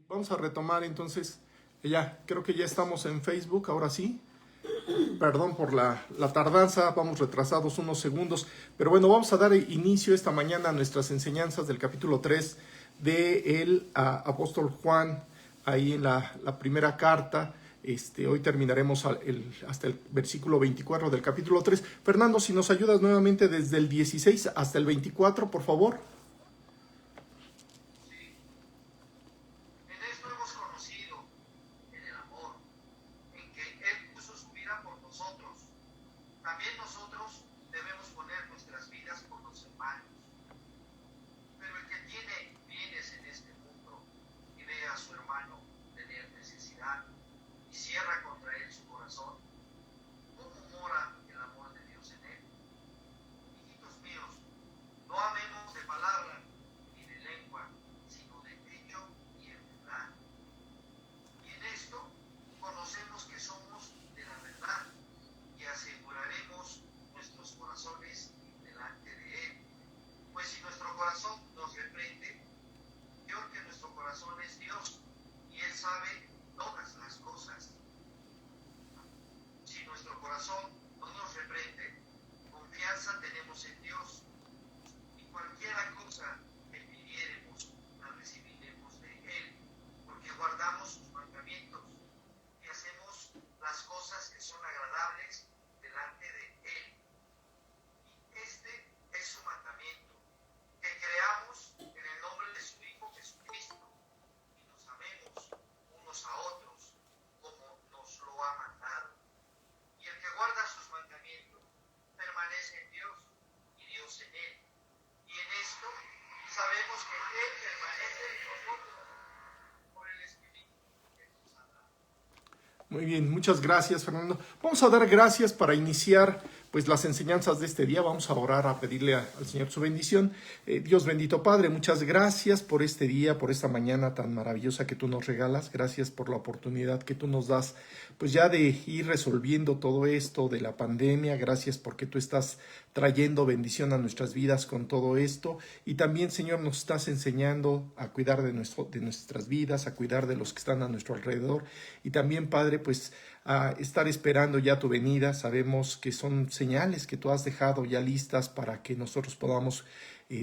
Vamos a retomar entonces, ya creo que ya estamos en Facebook, ahora sí. Perdón por la tardanza, vamos retrasados unos segundos, pero bueno, vamos a dar inicio esta mañana a nuestras enseñanzas del capítulo 3 del apóstol Juan, ahí en la primera carta. Hoy terminaremos hasta el versículo 24 del capítulo 3. Fernando, si nos ayudas nuevamente desde el 16 hasta el 24, por favor. Muy bien, muchas gracias, Fernando. Vamos a dar gracias para iniciar pues las enseñanzas de este día. Vamos a orar, a pedirle al Señor su bendición. Dios bendito Padre, muchas gracias por este día, por esta mañana tan maravillosa que tú nos regalas. Gracias por la oportunidad que tú nos das, pues ya de ir resolviendo todo esto de la pandemia. Gracias porque tú estás trayendo bendición a nuestras vidas con todo esto. Y también, Señor, nos estás enseñando a cuidar de nuestras vidas, a cuidar de los que están a nuestro alrededor. Y también, Padre, pues a estar esperando ya tu venida. Sabemos que son señales que tú has dejado ya listas para que nosotros podamos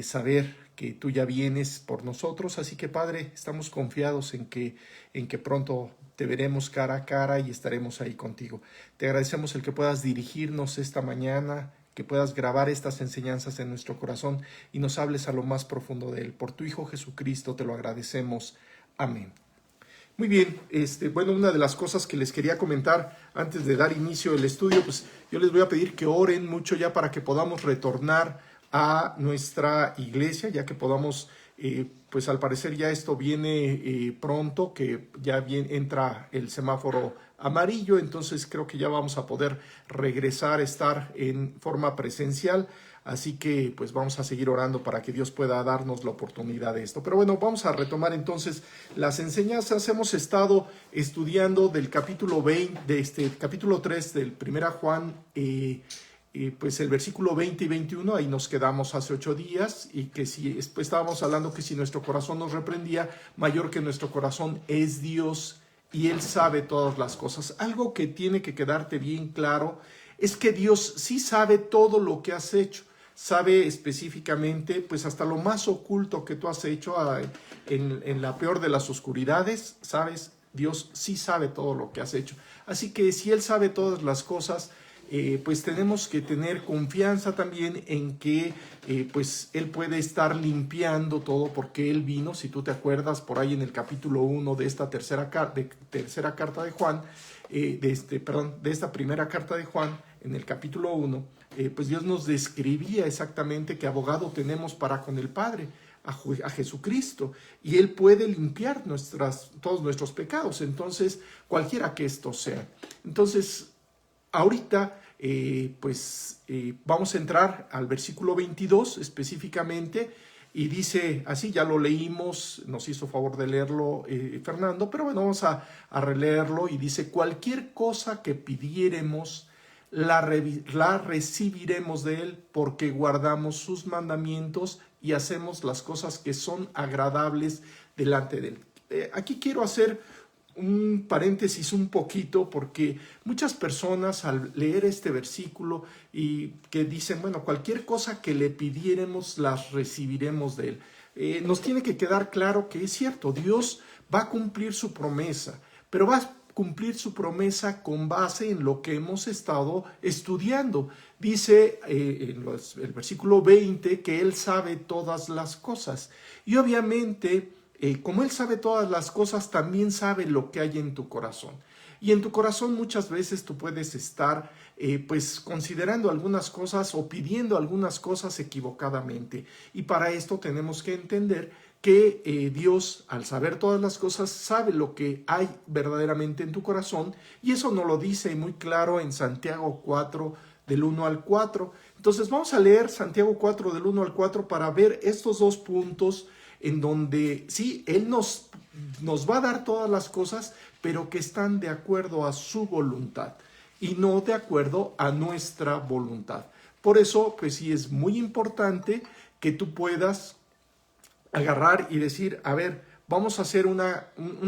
saber que tú ya vienes por nosotros. Así que, Padre, estamos confiados en que pronto te veremos cara a cara y estaremos ahí contigo. Te agradecemos el que puedas dirigirnos esta mañana, que puedas grabar estas enseñanzas en nuestro corazón y nos hables a lo más profundo de él. Por tu Hijo Jesucristo te lo agradecemos. Amén. Muy bien, bueno, una de las cosas que les quería comentar antes de dar inicio al estudio, pues yo les voy a pedir que oren mucho ya para que podamos retornar a nuestra iglesia, ya que podamos, pues al parecer ya esto viene pronto, que ya entra el semáforo amarillo, entonces creo que ya vamos a poder regresar a estar en forma presencial. Así que pues vamos a seguir orando para que Dios pueda darnos la oportunidad de esto. Pero bueno, vamos a retomar entonces las enseñanzas. Hemos estado estudiando del capítulo 3 del 1 Juan, pues el versículo 20 y 21, ahí nos quedamos hace 8 días, y que si después estábamos hablando que si nuestro corazón nos reprendía, mayor que nuestro corazón es Dios y Él sabe todas las cosas. Algo que tiene que quedarte bien claro es que Dios sí sabe todo lo que has hecho. Sabe específicamente, pues hasta lo más oculto que tú has hecho en la peor de las oscuridades, ¿sabes? Dios sí sabe todo lo que has hecho. Así que si Él sabe todas las cosas, pues tenemos que tener confianza también en que pues Él puede estar limpiando todo porque Él vino, si tú te acuerdas, por ahí en el capítulo 1 de esta tercera carta de Juan, de esta primera carta de Juan, en el capítulo 1, pues Dios nos describía exactamente qué abogado tenemos para con el Padre, a Jesucristo, y Él puede limpiar todos nuestros pecados, entonces, cualquiera que esto sea. Entonces, ahorita, vamos a entrar al versículo 22 específicamente, y dice así, ya lo leímos, nos hizo favor de leerlo Fernando, pero bueno, vamos a releerlo, y dice: cualquier cosa que pidiéremos, la recibiremos de Él, porque guardamos sus mandamientos y hacemos las cosas que son agradables delante de Él. aquí quiero hacer un paréntesis un poquito, porque muchas personas al leer este versículo y que dicen, bueno, cualquier cosa que le pidiéremos las recibiremos de él. Nos tiene que quedar claro que es cierto, Dios va a cumplir su promesa, pero va a cumplir su promesa con base en lo que hemos estado estudiando. Dice el versículo 20 que Él sabe todas las cosas. Y obviamente, como Él sabe todas las cosas, también sabe lo que hay en tu corazón. Y en tu corazón muchas veces tú puedes estar pues considerando algunas cosas o pidiendo algunas cosas equivocadamente. Y para esto tenemos que entender que Dios, al saber todas las cosas, sabe lo que hay verdaderamente en tu corazón, y eso nos lo dice muy claro en Santiago 4, del 1 al 4. Entonces vamos a leer Santiago 4, del 1 al 4, para ver estos dos puntos en donde sí, Él nos va a dar todas las cosas, pero que están de acuerdo a su voluntad y no de acuerdo a nuestra voluntad. Por eso, pues sí, es muy importante que tú puedas agarrar y decir, a ver, vamos a hacer un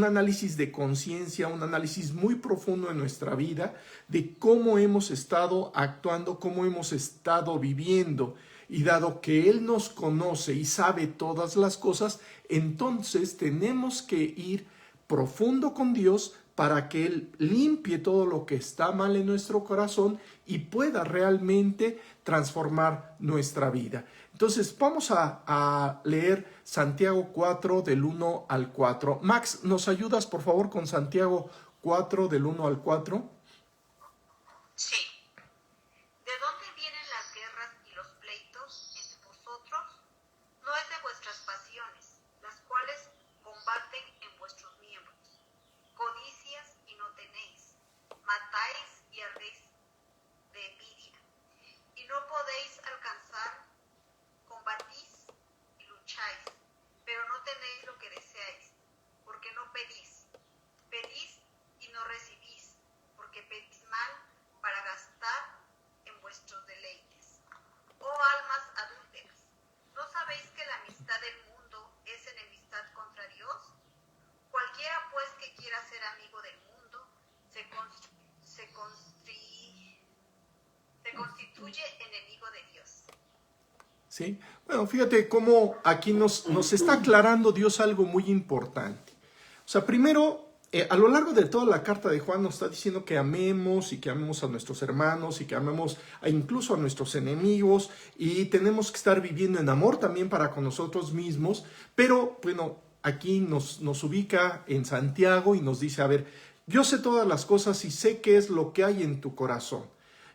análisis de conciencia, un análisis muy profundo en nuestra vida, de cómo hemos estado actuando, cómo hemos estado viviendo. Y dado que Él nos conoce y sabe todas las cosas, entonces tenemos que ir profundo con Dios para que Él limpie todo lo que está mal en nuestro corazón y pueda realmente transformar nuestra vida. Entonces vamos a leer Santiago 4 del 1 al 4. Max, ¿nos ayudas por favor con Santiago 4 del 1 al 4? Sí. ¿De dónde vienen las guerras y los pleitos entre vosotros? No es de vuestras pasiones, las cuales combaten en vuestros miembros. Codicias y no tenéis, matáis y ardéis de envidia, y no podéis alcanzar. Combatís y lucháis, pero no tenéis lo que deseáis, porque no pedís. Pedís y no recibís, porque pedís mal para gastar en vuestros deleites. Oh almas adúlteras, ¿no sabéis que la amistad del mundo es enemistad contra Dios? Cualquiera pues que quiera ser amigo del mundo se constituye enemigo de Dios. ¿Sí? Bueno, fíjate cómo aquí nos está aclarando Dios algo muy importante. O sea, primero, a lo largo de toda la carta de Juan nos está diciendo que amemos y que amemos a nuestros hermanos y que amemos incluso a nuestros enemigos, y tenemos que estar viviendo en amor también para con nosotros mismos. Pero bueno, aquí nos ubica en Santiago y nos dice, a ver, yo sé todas las cosas y sé qué es lo que hay en tu corazón.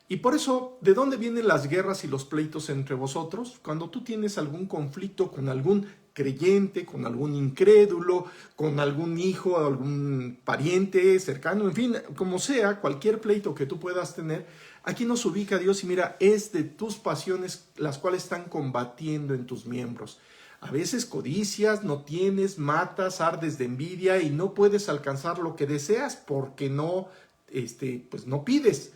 Y por eso, ¿de dónde vienen las guerras y los pleitos entre vosotros? Cuando tú tienes algún conflicto con algún creyente, con algún incrédulo, con algún hijo, algún pariente cercano, en fin, como sea, cualquier pleito que tú puedas tener, aquí nos ubica Dios y mira, es de tus pasiones las cuales están combatiendo en tus miembros. A veces codicias, no tienes, matas, ardes de envidia y no puedes alcanzar lo que deseas porque no, pues no pides.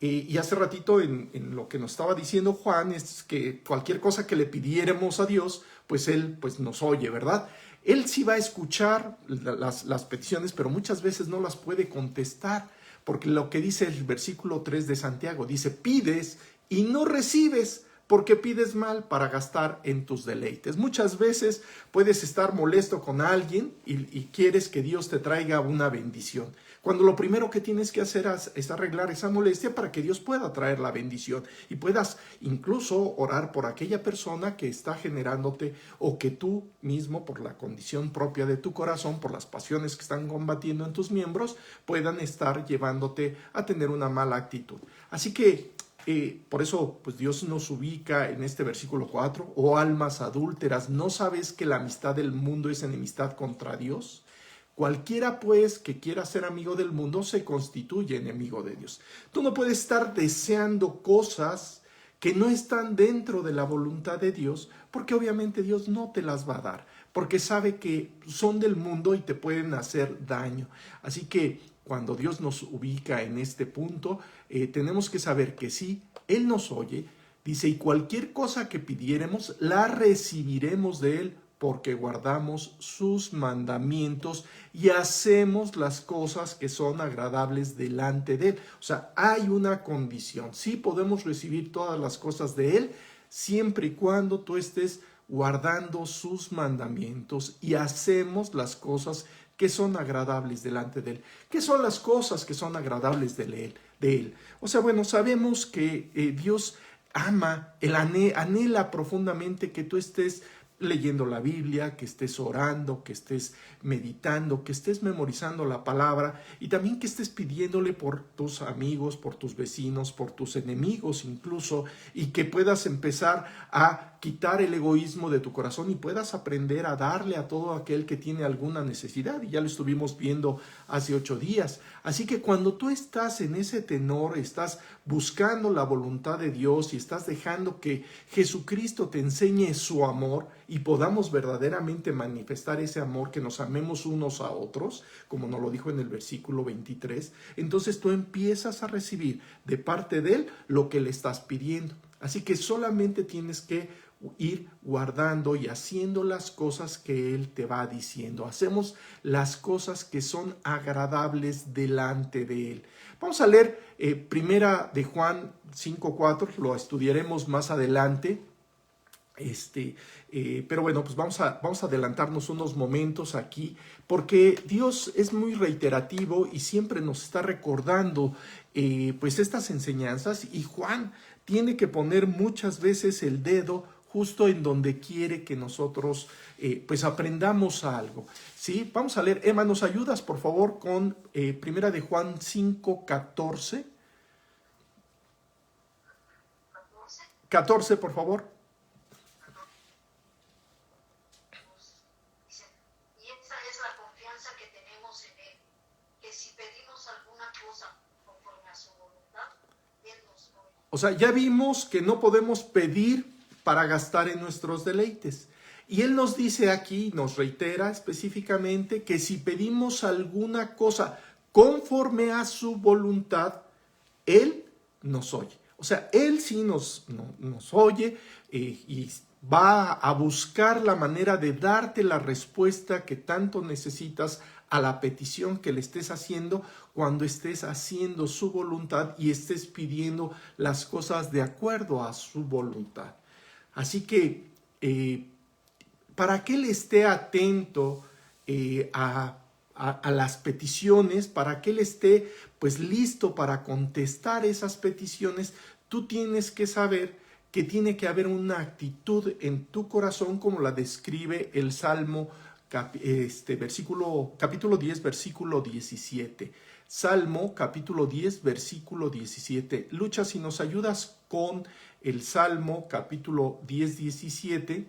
Y hace ratito en lo que nos estaba diciendo Juan es que cualquier cosa que le pidiéramos a Dios, pues Él pues nos oye, ¿verdad? Él sí va a escuchar las peticiones, pero muchas veces no las puede contestar, porque lo que dice el versículo 3 de Santiago, dice, pides y no recibes, porque pides mal para gastar en tus deleites. Muchas veces puedes estar molesto con alguien y quieres que Dios te traiga una bendición, cuando lo primero que tienes que hacer es arreglar esa molestia para que Dios pueda traer la bendición y puedas incluso orar por aquella persona que está generándote, o que tú mismo, por la condición propia de tu corazón, por las pasiones que están combatiendo en tus miembros, puedan estar llevándote a tener una mala actitud. Así que por eso pues Dios nos ubica en este versículo 4, oh almas adúlteras, ¿no sabes que la amistad del mundo es enemistad contra Dios? Cualquiera pues que quiera ser amigo del mundo se constituye enemigo de Dios. Tú no puedes estar deseando cosas que no están dentro de la voluntad de Dios, porque obviamente Dios no te las va a dar, porque sabe que son del mundo y te pueden hacer daño. Así que cuando Dios nos ubica en este punto, tenemos que saber que sí, Él nos oye, dice, y cualquier cosa que pidiéremos, la recibiremos de Él, porque guardamos sus mandamientos y hacemos las cosas que son agradables delante de Él. O sea, hay una condición. Sí podemos recibir todas las cosas de Él, siempre y cuando tú estés guardando sus mandamientos y hacemos las cosas que son agradables delante de Él. ¿Qué son las cosas que son agradables de Él? O sea, bueno, sabemos que Dios ama, Él anhela profundamente que tú estés leyendo la Biblia, que estés orando, que estés meditando, que estés memorizando la palabra y también que estés pidiéndole por tus amigos, por tus vecinos, por tus enemigos incluso, y que puedas empezar a quitar el egoísmo de tu corazón y puedas aprender a darle a todo aquel que tiene alguna necesidad. Y ya lo estuvimos viendo hace 8 días. Así que cuando tú estás en ese tenor, estás buscando la voluntad de Dios y estás dejando que Jesucristo te enseñe su amor y podamos verdaderamente manifestar ese amor, que nos amemos unos a otros, como nos lo dijo en el versículo 23, entonces tú empiezas a recibir de parte de Él lo que le estás pidiendo. Así que solamente tienes que ir guardando y haciendo las cosas que Él te va diciendo. Hacemos las cosas que son agradables delante de Él. Vamos a leer primera de Juan 5:4, lo estudiaremos más adelante. Pero bueno, pues vamos a adelantarnos unos momentos aquí, porque Dios es muy reiterativo y siempre nos está recordando pues estas enseñanzas, y Juan tiene que poner muchas veces el dedo justo en donde quiere que nosotros pues aprendamos algo. ¿Sí? Vamos a leer. Emma, ¿nos ayudas por favor con primera de Juan 5:14? 14, por favor. Dice, y esa es la confianza que tenemos en Él, que si pedimos alguna cosa conforme a su voluntad, Él nos oye. O sea, ya vimos que no podemos pedir para gastar en nuestros deleites. Y Él nos dice aquí, nos reitera específicamente, que si pedimos alguna cosa conforme a su voluntad, Él nos oye. O sea, Él sí nos oye y va a buscar la manera de darte la respuesta que tanto necesitas a la petición que le estés haciendo, cuando estés haciendo su voluntad y estés pidiendo las cosas de acuerdo a su voluntad. Así que para que Él esté atento a las peticiones, para que Él esté pues listo para contestar esas peticiones, tú tienes que saber que tiene que haber una actitud en tu corazón, como la describe el Salmo capítulo 10, versículo 17. Salmo capítulo 10, versículo 17. Lucha, si nos ayudas con el Salmo capítulo 10, 17.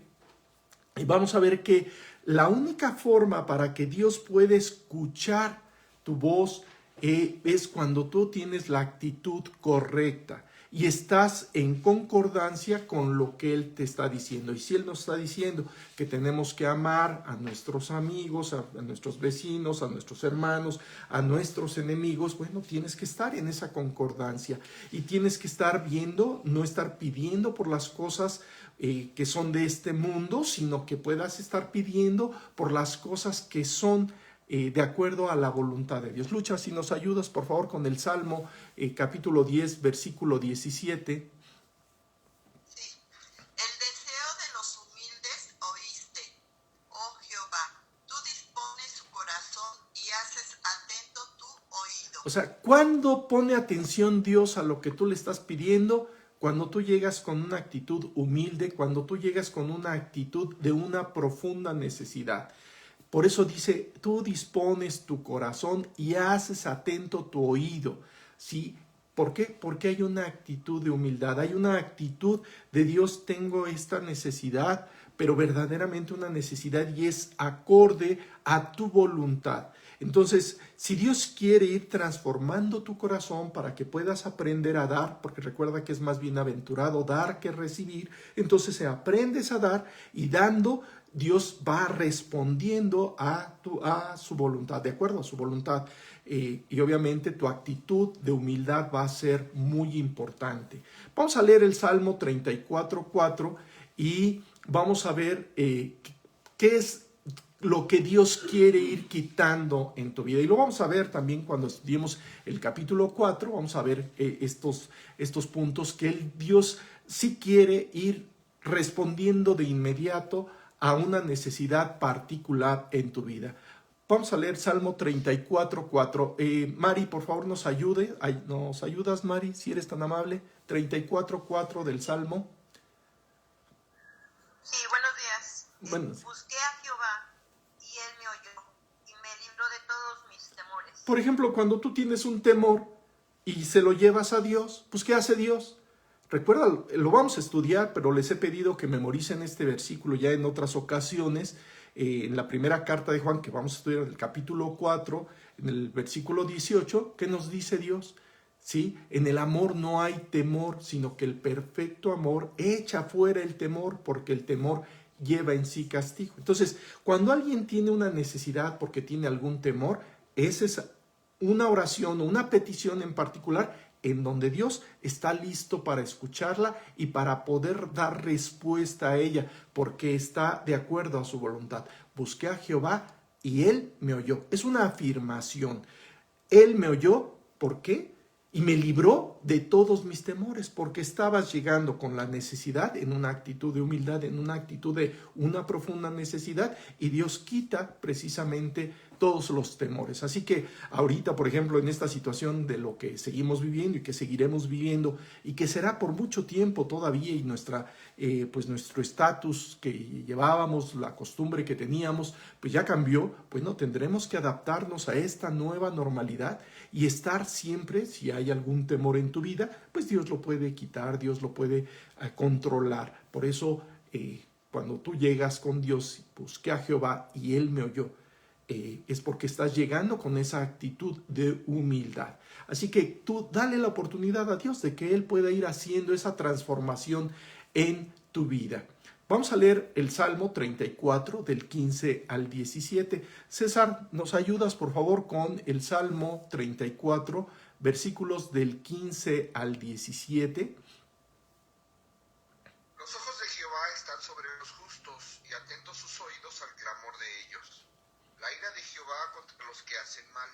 Y vamos a ver que la única forma para que Dios pueda escuchar tu voz es cuando tú tienes la actitud correcta y estás en concordancia con lo que Él te está diciendo. Y si Él nos está diciendo que tenemos que amar a nuestros amigos, a nuestros vecinos, a nuestros hermanos, a nuestros enemigos, bueno, tienes que estar en esa concordancia y tienes que estar viendo, no estar pidiendo por las cosas que son de este mundo, sino que puedas estar pidiendo por las cosas que son de acuerdo a la voluntad de Dios. Lucha, si nos ayudas por favor con el Salmo capítulo 10, versículo 17. Sí. El deseo de los humildes oíste, oh Jehová, tú dispones su corazón y haces atento tu oído. O sea, ¿cuándo pone atención Dios a lo que tú le estás pidiendo? Cuando tú llegas con una actitud humilde, cuando tú llegas con una actitud de una profunda necesidad. Por eso dice, tú dispones tu corazón y haces atento tu oído, ¿sí? ¿Por qué? Porque hay una actitud de humildad, hay una actitud de Dios, tengo esta necesidad, pero verdaderamente una necesidad y es acorde a tu voluntad. Entonces, si Dios quiere ir transformando tu corazón para que puedas aprender a dar, porque recuerda que es más bienaventurado dar que recibir, entonces aprendes a dar y dando, Dios va respondiendo a su voluntad, de acuerdo a su voluntad. Y obviamente tu actitud de humildad va a ser muy importante. Vamos a leer el Salmo 34:4 y vamos a ver qué qué es lo que Dios quiere ir quitando en tu vida. Y lo vamos a ver también cuando estudiemos el capítulo 4, vamos a ver estos puntos que Dios sí quiere ir respondiendo de inmediato a una necesidad particular en tu vida. Vamos a leer Salmo 34:4. Mari, por favor, nos ayudas, Mari, si eres tan amable. 34:4 del Salmo. Sí, buenos días. Buenos. Busqué a Jehová y él me oyó y me libró de todos mis temores. Por ejemplo, cuando tú tienes un temor y se lo llevas a Dios, pues ¿qué hace Dios? Recuerda, lo vamos a estudiar, pero les he pedido que memoricen este versículo ya en otras ocasiones. En la primera carta de Juan, que vamos a estudiar en el capítulo 4, en el versículo 18, ¿qué nos dice Dios? ¿Sí? En el amor no hay temor, sino que el perfecto amor echa fuera el temor, porque el temor lleva en sí castigo. Entonces, cuando alguien tiene una necesidad porque tiene algún temor, esa es una oración o una petición en particular en donde Dios está listo para escucharla y para poder dar respuesta a ella, porque está de acuerdo a su voluntad. Busqué a Jehová y Él me oyó. Es una afirmación. Él me oyó, ¿por qué? Y me libró de todos mis temores, porque estabas llegando con la necesidad en una actitud de humildad, en una actitud de una profunda necesidad, y Dios quita precisamente todos los temores. Así que ahorita, por ejemplo, en esta situación de lo que seguimos viviendo y que seguiremos viviendo y que será por mucho tiempo todavía, y pues nuestro estatus que llevábamos, la costumbre que teníamos, pues ya cambió, pues no, tendremos que adaptarnos a esta nueva normalidad y estar siempre, si hay algún temor en tu vida, pues Dios lo puede quitar, Dios lo puede controlar. Por eso, cuando tú llegas con Dios, busqué a Jehová y Él me oyó, es porque estás llegando con esa actitud de humildad. Así que tú dale la oportunidad a Dios de que Él pueda ir haciendo esa transformación en tu vida. Vamos a leer el Salmo 34 del 15 al 17. César, ¿nos ayudas por favor con el Salmo 34, versículos del 15 al 17? Los ojos de Jehová están sobre los justos y atentos sus oídos al clamor de ellos. La ira de Jehová contra los que hacen mal,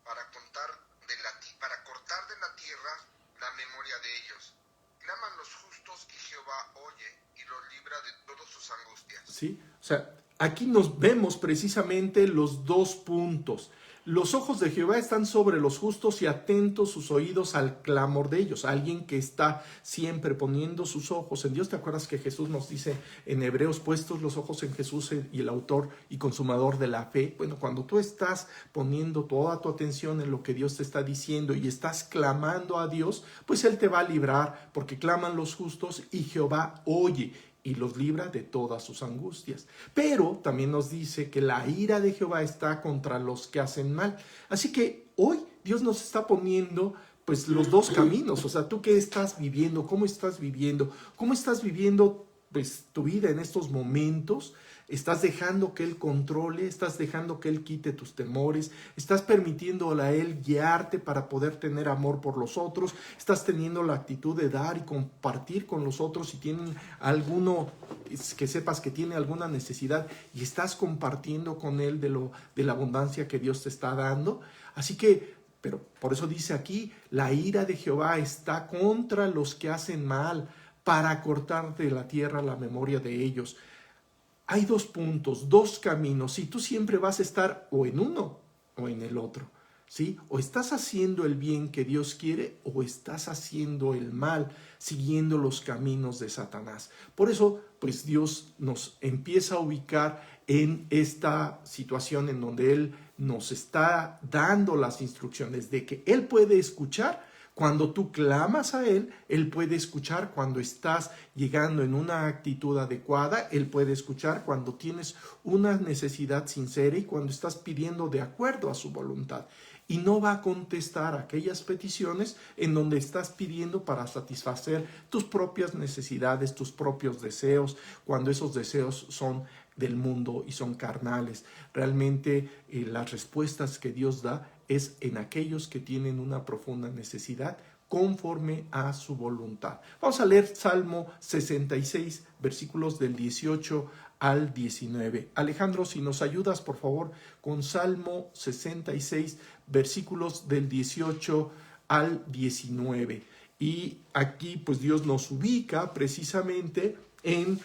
para cortar de la tierra la memoria de ellos. Claman los justos y Jehová oye y los libra de todas sus angustias. Sí, o sea, aquí nos vemos precisamente los dos puntos. Los ojos de Jehová están sobre los justos y atentos sus oídos al clamor de ellos. Alguien que está siempre poniendo sus ojos en Dios. ¿Te acuerdas que Jesús nos dice en Hebreos, puestos los ojos en Jesús y el autor y consumador de la fe? Bueno, cuando tú estás poniendo toda tu atención en lo que Dios te está diciendo y estás clamando a Dios, pues Él te va a librar, porque claman los justos y Jehová oye y los libra de todas sus angustias. Pero también nos dice que la ira de Jehová está contra los que hacen mal. Así que hoy Dios nos está poniendo pues los dos caminos. O sea, ¿tú qué estás viviendo? ¿Cómo estás viviendo? ¿Cómo estás viviendo pues tu vida en estos momentos? ¿Estás dejando que Él controle? ¿Estás dejando que Él quite tus temores? ¿Estás permitiéndole a Él guiarte para poder tener amor por los otros? ¿Estás teniendo la actitud de dar y compartir con los otros si tienen alguno que sepas que tiene alguna necesidad y estás compartiendo con Él de la abundancia que Dios te está dando? Así que, pero por eso dice aquí, la ira de Jehová está contra los que hacen mal, para cortar de la tierra la memoria de ellos. Hay dos puntos, dos caminos, y tú siempre vas a estar o en uno o en el otro, ¿sí? O estás haciendo el bien que Dios quiere o estás haciendo el mal, siguiendo los caminos de Satanás. Por eso, pues Dios nos empieza a ubicar en esta situación en donde Él nos está dando las instrucciones de que Él puede escuchar. Cuando tú clamas a Él, Él puede escuchar cuando estás llegando en una actitud adecuada, Él puede escuchar cuando tienes una necesidad sincera y cuando estás pidiendo de acuerdo a su voluntad. Y no va a contestar aquellas peticiones en donde estás pidiendo para satisfacer tus propias necesidades, tus propios deseos, cuando esos deseos son del mundo y son carnales. Realmente las respuestas que Dios da es en aquellos que tienen una profunda necesidad conforme a su voluntad. Vamos a leer Salmo 66, versículos del 18 al 19. Alejandro, si nos ayudas, por favor, con Salmo 66, versículos del 18 al 19. Y aquí, pues Dios nos ubica precisamente en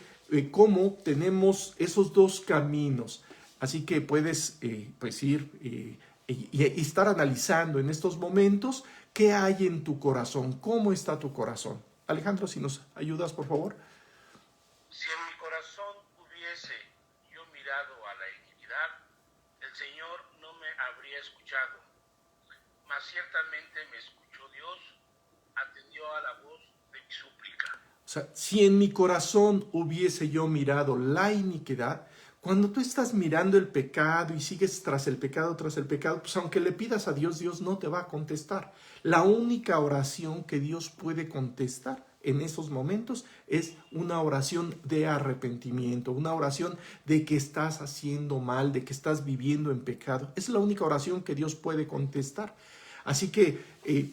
cómo tenemos esos dos caminos. Así que puedes pues ir y estar analizando en estos momentos qué hay en tu corazón, cómo está tu corazón. Alejandro, si nos ayudas, por favor. Si en mi corazón hubiese yo mirado a la iniquidad, el Señor no me habría escuchado. Mas ciertamente me escuchó Dios, atendió a la voz de mi súplica. O sea, si en mi corazón hubiese yo mirado la iniquidad, cuando tú estás mirando el pecado y sigues tras el pecado, pues aunque le pidas a Dios, Dios no te va a contestar. La única oración que Dios puede contestar en esos momentos es una oración de arrepentimiento, una oración de que estás haciendo mal, de que estás viviendo en pecado. Es la única oración que Dios puede contestar. Así que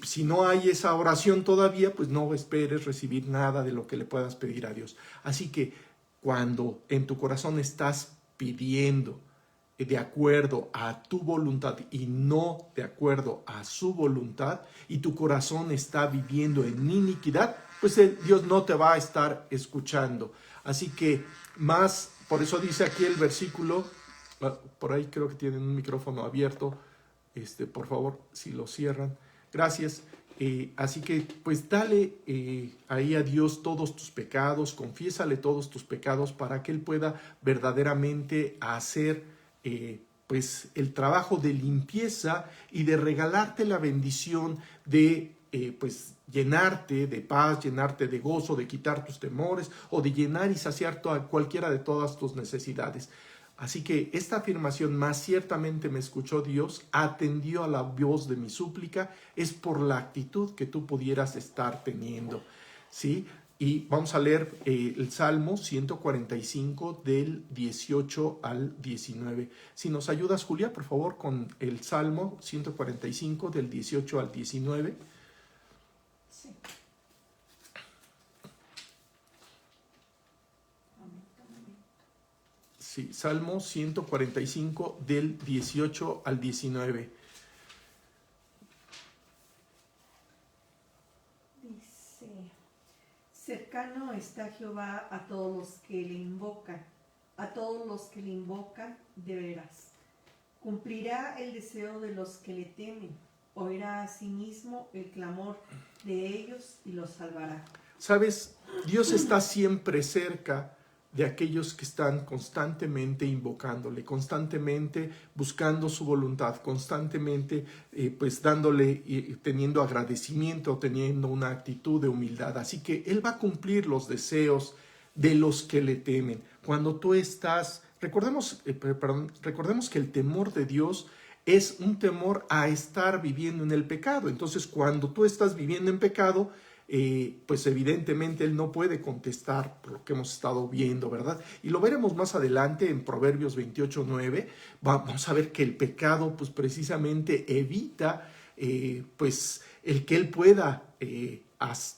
si no hay esa oración todavía, pues no esperes recibir nada de lo que le puedas pedir a Dios. Así que cuando en tu corazón estás pidiendo de acuerdo a tu voluntad y no de acuerdo a su voluntad, y tu corazón está viviendo en iniquidad, pues Dios no te va a estar escuchando. Así que más, por eso dice aquí el versículo, por ahí creo que tienen un micrófono abierto, por favor, si lo cierran. Gracias. Así que pues dale ahí a Dios todos tus pecados, confiésale todos tus pecados para que Él pueda verdaderamente hacer pues el trabajo de limpieza y de regalarte la bendición de pues llenarte de paz, llenarte de gozo, de quitar tus temores o de llenar y saciar cualquiera de todas tus necesidades. Así que esta afirmación, más ciertamente me escuchó Dios, atendió a la voz de mi súplica, es por la actitud que tú pudieras estar teniendo, ¿sí? Y vamos a leer el Salmo 145 del 18 al 19. Si nos ayudas, Julia, por favor, con el Salmo 145 del 18 al 19. Sí. Sí, Salmo 145 del 18 al 19. Dice, cercano está Jehová a todos los que le invocan, a todos los que le invocan de veras. Cumplirá el deseo de los que le temen, oirá a sí mismo el clamor de ellos y los salvará. ¿Sabes? Dios está siempre cerca de aquellos que están constantemente invocándole, constantemente buscando su voluntad, constantemente pues dándole, teniendo agradecimiento, teniendo una actitud de humildad. Así que Él va a cumplir los deseos de los que le temen. Cuando tú estás, recordemos que el temor de Dios es un temor a estar viviendo en el pecado. Entonces, cuando tú estás viviendo en pecado, pues evidentemente Él no puede contestar por lo que hemos estado viendo, ¿verdad? Y lo veremos más adelante en Proverbios 28:9. Vamos a ver que el pecado pues precisamente evita pues el que Él pueda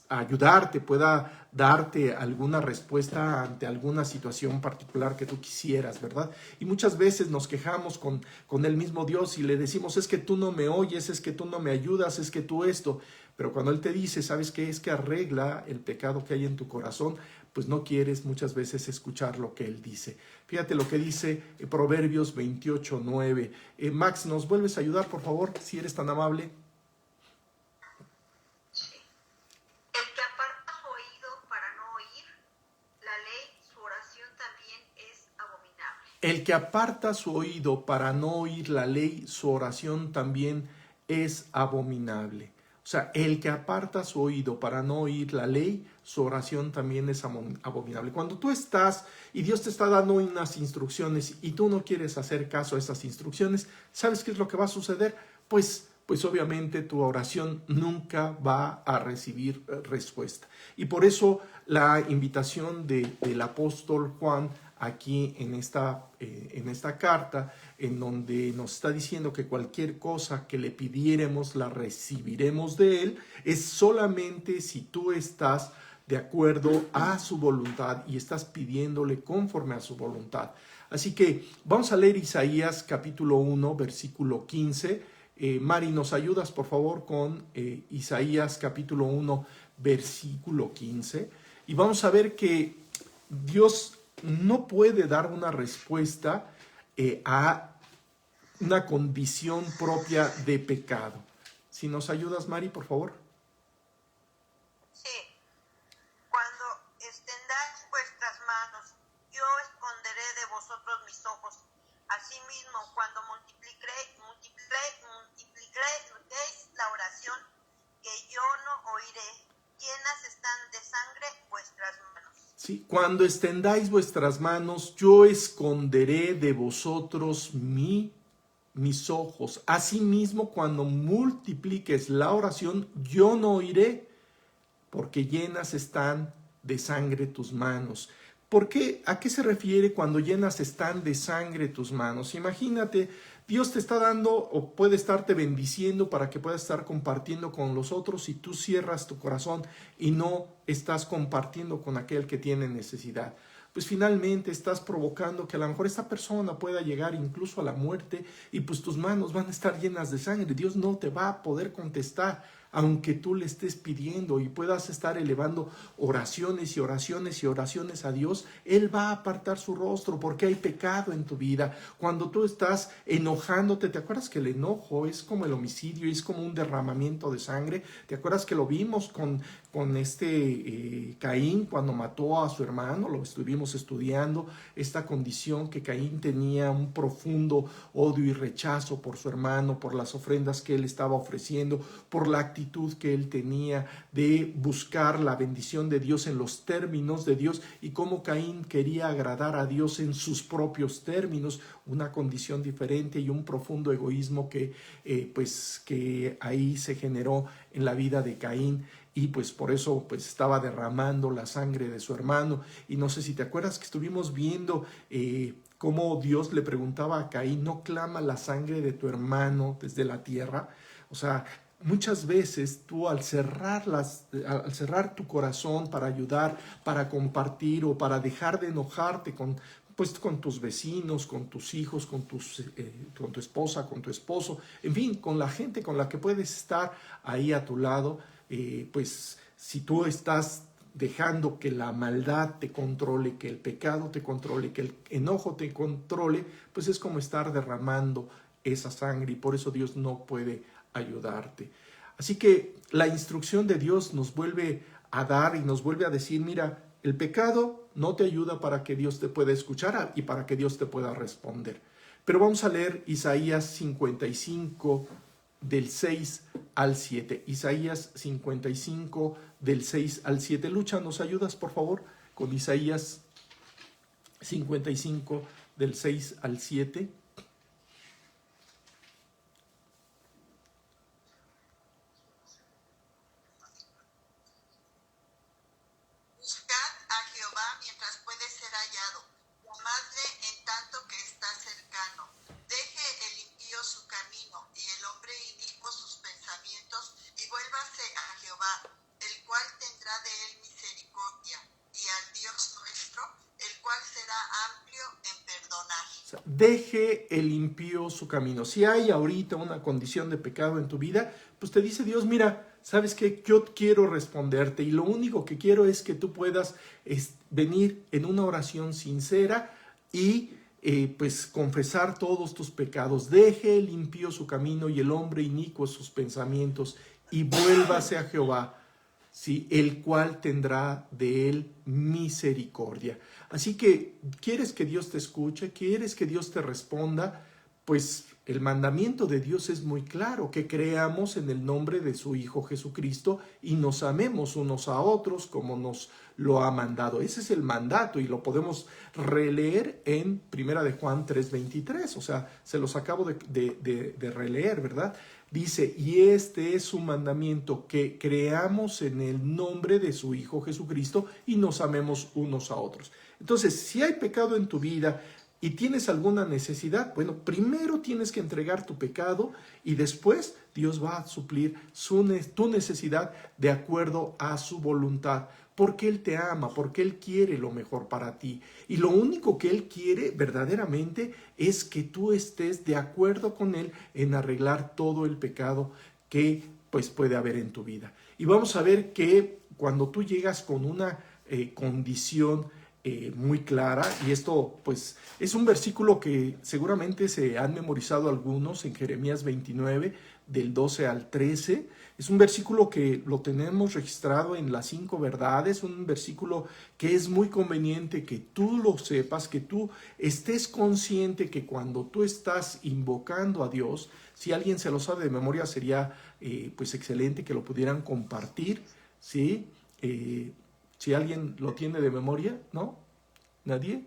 ayudarte, pueda darte alguna respuesta ante alguna situación particular que tú quisieras, ¿verdad? Y muchas veces nos quejamos con el mismo Dios y le decimos, es que tú no me oyes, es que tú no me ayudas, es que tú esto. Pero cuando Él te dice, ¿sabes qué? Es que arregla el pecado que hay en tu corazón, pues no quieres muchas veces escuchar lo que Él dice. Fíjate lo que dice Proverbios 28:9. Max, ¿nos vuelves a ayudar, por favor, si eres tan amable? Sí. El que aparta su oído para no oír la ley, su oración también es abominable. El que aparta su oído para no oír la ley, su oración también es abominable. O sea, el que aparta su oído para no oír la ley, su oración también es abominable. Cuando tú estás y Dios te está dando unas instrucciones y tú no quieres hacer caso a esas instrucciones, ¿sabes qué es lo que va a suceder? Pues obviamente tu oración nunca va a recibir respuesta. Y por eso la invitación del apóstol Juan aquí en esta carta, en donde nos está diciendo que cualquier cosa que le pidiéremos la recibiremos de Él, es solamente si tú estás de acuerdo a su voluntad y estás pidiéndole conforme a su voluntad. Así que vamos a leer Isaías capítulo 1, versículo 15. Mari, ¿nos ayudas por favor con Isaías capítulo 1, versículo 15? Y vamos a ver que Dios no puede dar una respuesta a una condición propia de pecado. Si nos ayudas, Mari, por favor. Sí. Cuando extendáis vuestras manos, yo esconderé de vosotros mis ojos. Asimismo, cuando multipliquéis la oración, que yo no oiré, llenas están de sangre vuestras manos. Sí, cuando extendáis vuestras manos, yo esconderé de vosotros mis ojos. Asimismo, cuando multipliques la oración, yo no oiré, porque llenas están de sangre tus manos. ¿Por qué? ¿A qué se refiere cuando llenas están de sangre tus manos? Imagínate, Dios te está dando o puede estarte bendiciendo para que puedas estar compartiendo con los otros y tú cierras tu corazón y no estás compartiendo con aquel que tiene necesidad. Pues finalmente estás provocando que a lo mejor esta persona pueda llegar incluso a la muerte y pues tus manos van a estar llenas de sangre. Dios no te va a poder contestar aunque tú le estés pidiendo y puedas estar elevando oraciones y oraciones y oraciones a Dios. Él va a apartar su rostro porque hay pecado en tu vida. Cuando tú estás enojándote, ¿te acuerdas que el enojo es como el homicidio, es como un derramamiento de sangre? ¿Te acuerdas que lo vimos con Caín cuando mató a su hermano? Lo estuvimos estudiando, esta condición que Caín tenía, un profundo odio y rechazo por su hermano, por las ofrendas que él estaba ofreciendo, por la actitud que él tenía de buscar la bendición de Dios en los términos de Dios y cómo Caín quería agradar a Dios en sus propios términos, una condición diferente y un profundo egoísmo que ahí se generó en la vida de Caín. Y pues por eso pues estaba derramando la sangre de su hermano. Y no sé si te acuerdas que estuvimos viendo cómo Dios le preguntaba a Caín, ¿no clama la sangre de tu hermano desde la tierra? O sea, muchas veces tú al cerrar tu corazón para ayudar, para compartir o para dejar de enojarte con tus vecinos, con tus hijos, con tu esposa, con tu esposo, en fin, con la gente con la que puedes estar ahí a tu lado, pues si tú estás dejando que la maldad te controle, que el pecado te controle, que el enojo te controle, pues es como estar derramando esa sangre y por eso Dios no puede ayudarte. Así que la instrucción de Dios nos vuelve a dar y nos vuelve a decir, mira, el pecado no te ayuda para que Dios te pueda escuchar y para que Dios te pueda responder. Pero vamos a leer Isaías 55 del 6 al 7. Isaías 55 del 6 al 7. Lucha, ¿nos ayudas por favor con Isaías 55 del 6 al 7? Buscad a Jehová mientras puede ser hallado, llamadle en tanto que está cercano. Deje el impío su camino y el hombre inicuo sus pensamientos, y vuélvase a Jehová, el cual tendrá de él misericordia, y al Dios nuestro, el cual será amplio en perdonar. O sea, deje el impío su camino. Si hay ahorita una condición de pecado en tu vida, pues te dice Dios, mira, ¿sabes qué? Yo quiero responderte y lo único que quiero es que tú puedas venir en una oración sincera y pues confesar todos tus pecados. Deje el impío su camino y el hombre inicuo sus pensamientos y vuélvase a Jehová, ¿sí? El cual tendrá de él misericordia. Así que, ¿quieres que Dios te escuche? ¿Quieres que Dios te responda? Pues el mandamiento de Dios es muy claro, que creamos en el nombre de su Hijo Jesucristo y nos amemos unos a otros como nos lo ha mandado. Ese es el mandato y lo podemos releer en 1 de Juan 3:23, o sea, se los acabo de releer, ¿verdad? Dice, y este es su mandamiento, que creamos en el nombre de su Hijo Jesucristo y nos amemos unos a otros. Entonces, si hay pecado en tu vida, y tienes alguna necesidad, bueno, primero tienes que entregar tu pecado y después Dios va a suplir tu necesidad de acuerdo a su voluntad, porque Él te ama, porque Él quiere lo mejor para ti. Y lo único que Él quiere verdaderamente es que tú estés de acuerdo con Él en arreglar todo el pecado que pues puede haber en tu vida. Y vamos a ver que cuando tú llegas con una condición muy clara, y esto pues es un versículo que seguramente se han memorizado algunos en Jeremías 29 del 12 al 13, es un versículo que lo tenemos registrado en las 5 verdades, un versículo que es muy conveniente que tú lo sepas, que tú estés consciente que cuando tú estás invocando a Dios, si alguien se lo sabe de memoria sería pues excelente que lo pudieran compartir, ¿sí? Si alguien lo tiene de memoria, ¿no? ¿Nadie?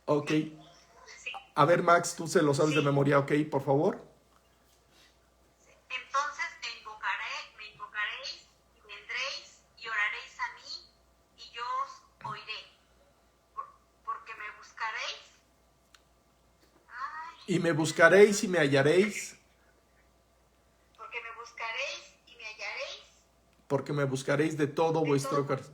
Ok. A ver, Max, tú se lo sabes de memoria, ok, por favor. Entonces me invocaréis y vendréis y oraréis a mí y yo os oiré. Porque me buscaréis. Y me buscaréis y me hallaréis. Porque me buscaréis y me hallaréis. Porque me buscaréis de todo vuestro corazón.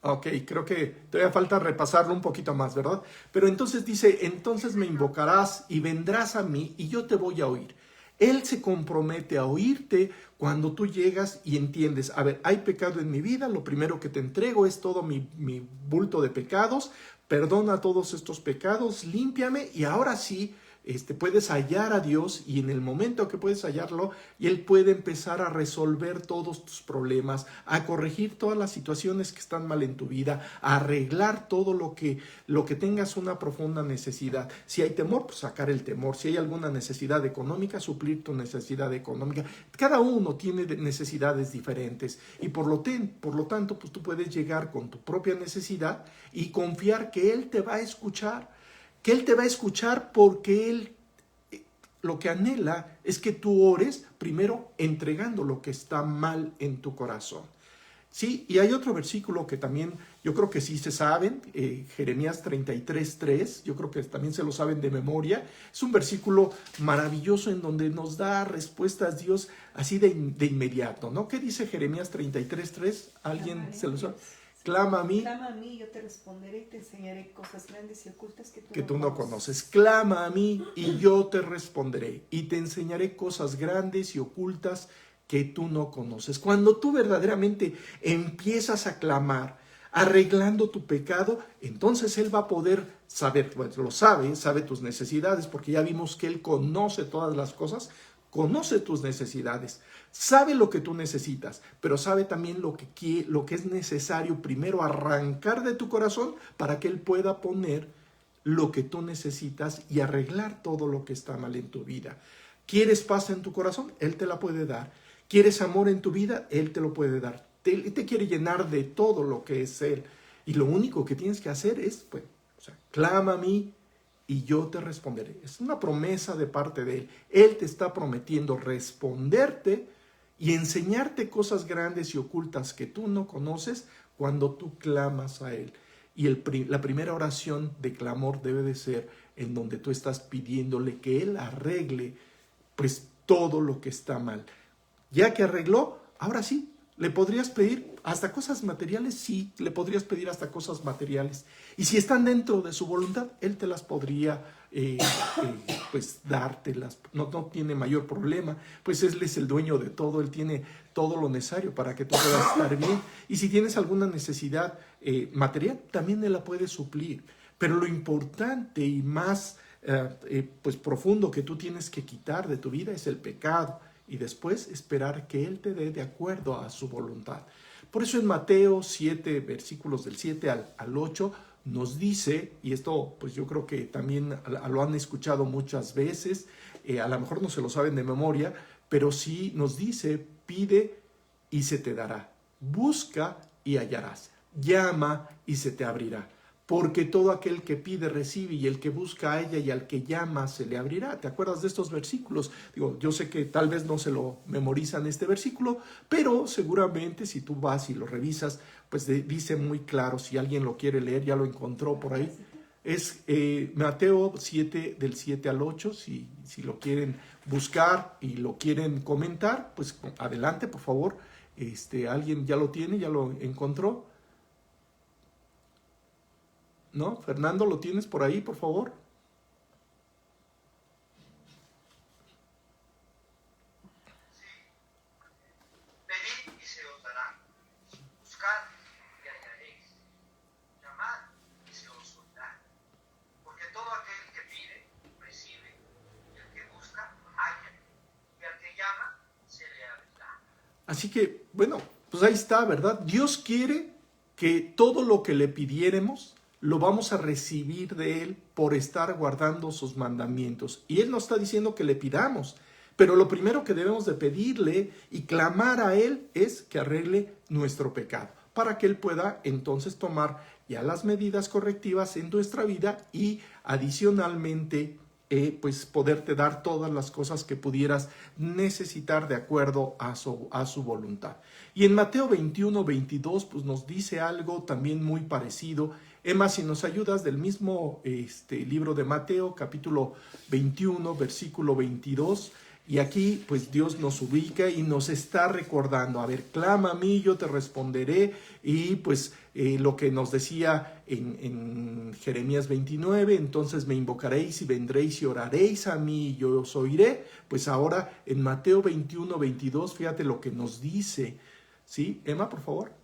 Ok, creo que todavía falta repasarlo un poquito más, ¿verdad? Pero entonces dice, entonces me invocarás y vendrás a mí y yo te voy a oír. Él se compromete a oírte cuando tú llegas y entiendes, a ver, hay pecado en mi vida, lo primero que te entrego es todo mi bulto de pecados, perdona todos estos pecados, límpiame y ahora sí, puedes hallar a Dios y en el momento que puedes hallarlo, y Él puede empezar a resolver todos tus problemas, a corregir todas las situaciones que están mal en tu vida, a arreglar todo lo que tengas una profunda necesidad. Si hay temor, pues sacar el temor. Si hay alguna necesidad económica, suplir tu necesidad económica. Cada uno tiene necesidades diferentes y por lo tanto, pues tú puedes llegar con tu propia necesidad y confiar que Él te va a escuchar. Que Él te va a escuchar porque Él lo que anhela es que tú ores primero entregando lo que está mal en tu corazón. Sí, y hay otro versículo que también yo creo que sí se saben, Jeremías 33:3, yo creo que también se lo saben de memoria. Es un versículo maravilloso en donde nos da respuestas Dios así de inmediato, ¿no? ¿Qué dice Jeremías 33:3? ¿Alguien se lo sabe? Clama a mí. Clama a mí, yo te responderé y te enseñaré cosas grandes y ocultas que tú no conoces. Clama a mí y yo te responderé y te enseñaré cosas grandes y ocultas que tú no conoces. Cuando tú verdaderamente empiezas a clamar, arreglando tu pecado, entonces Él va a poder saber, pues lo sabe tus necesidades, porque ya vimos que Él conoce todas las cosas, conoce tus necesidades, sabe lo que tú necesitas, pero sabe también lo que es necesario primero arrancar de tu corazón para que Él pueda poner lo que tú necesitas y arreglar todo lo que está mal en tu vida. ¿Quieres paz en tu corazón? Él te la puede dar. ¿Quieres amor en tu vida? Él te lo puede dar. Él te quiere llenar de todo lo que es Él. Y lo único que tienes que hacer es, pues, clama a mí y yo te responderé. Es una promesa de parte de Él. Él te está prometiendo responderte y enseñarte cosas grandes y ocultas que tú no conoces cuando tú clamas a Él. Y la primera oración de clamor debe de ser en donde tú estás pidiéndole que Él arregle pues todo lo que está mal. Ya que arregló, ahora sí, le podrías pedir hasta cosas materiales, sí, le podrías pedir hasta cosas materiales. Y si están dentro de su voluntad, Él te las podría pues dártelas. No tiene mayor problema, pues Él es el dueño de todo, Él tiene todo lo necesario para que tú puedas estar bien. Y si tienes alguna necesidad material, también Él la puede suplir. Pero lo importante y más pues profundo que tú tienes que quitar de tu vida es el pecado. Y después esperar que Él te dé de acuerdo a su voluntad. Por eso en Mateo 7, versículos del 7 al 8, nos dice, y esto pues yo creo que también lo han escuchado muchas veces, a lo mejor no se lo saben de memoria, pero sí nos dice, pide y se te dará, busca y hallarás, llama y se te abrirá. Porque todo aquel que pide recibe y el que busca halla y al que llama se le abrirá. ¿Te acuerdas de estos versículos? Digo, yo sé que tal vez no se lo memorizan este versículo, pero seguramente si tú vas y lo revisas, pues dice muy claro, si alguien lo quiere leer, ya lo encontró por ahí. Es Mateo 7, del 7 al 8, si lo quieren buscar y lo quieren comentar, pues adelante, por favor. ¿Alguien ya lo tiene, ya lo encontró? ¿No? Fernando, ¿lo tienes por ahí, por favor? Pedid y se os dará. Buscad y hallaréis. Llamad y se os oirá. Porque todo aquel que pide, recibe. Y el que busca, halla. Y al que llama, se le abrirá. Así que, bueno, pues ahí está, ¿verdad? Dios quiere que todo lo que le pidiéremos lo vamos a recibir de Él por estar guardando sus mandamientos. Y Él nos está diciendo que le pidamos, pero lo primero que debemos de pedirle y clamar a Él es que arregle nuestro pecado, para que Él pueda entonces tomar ya las medidas correctivas en nuestra vida y adicionalmente pues poderte dar todas las cosas que pudieras necesitar de acuerdo a su voluntad. Y en Mateo 21, 22 pues nos dice algo también muy parecido. Emma, si nos ayudas del mismo libro de Mateo, capítulo 21, versículo 22, y aquí pues Dios nos ubica y nos está recordando, a ver, clama a mí, yo te responderé, y pues lo que nos decía en Jeremías 29, entonces me invocaréis y vendréis y oraréis a mí y yo os oiré. Pues ahora en Mateo 21, 22, fíjate lo que nos dice, ¿sí? Emma, por favor.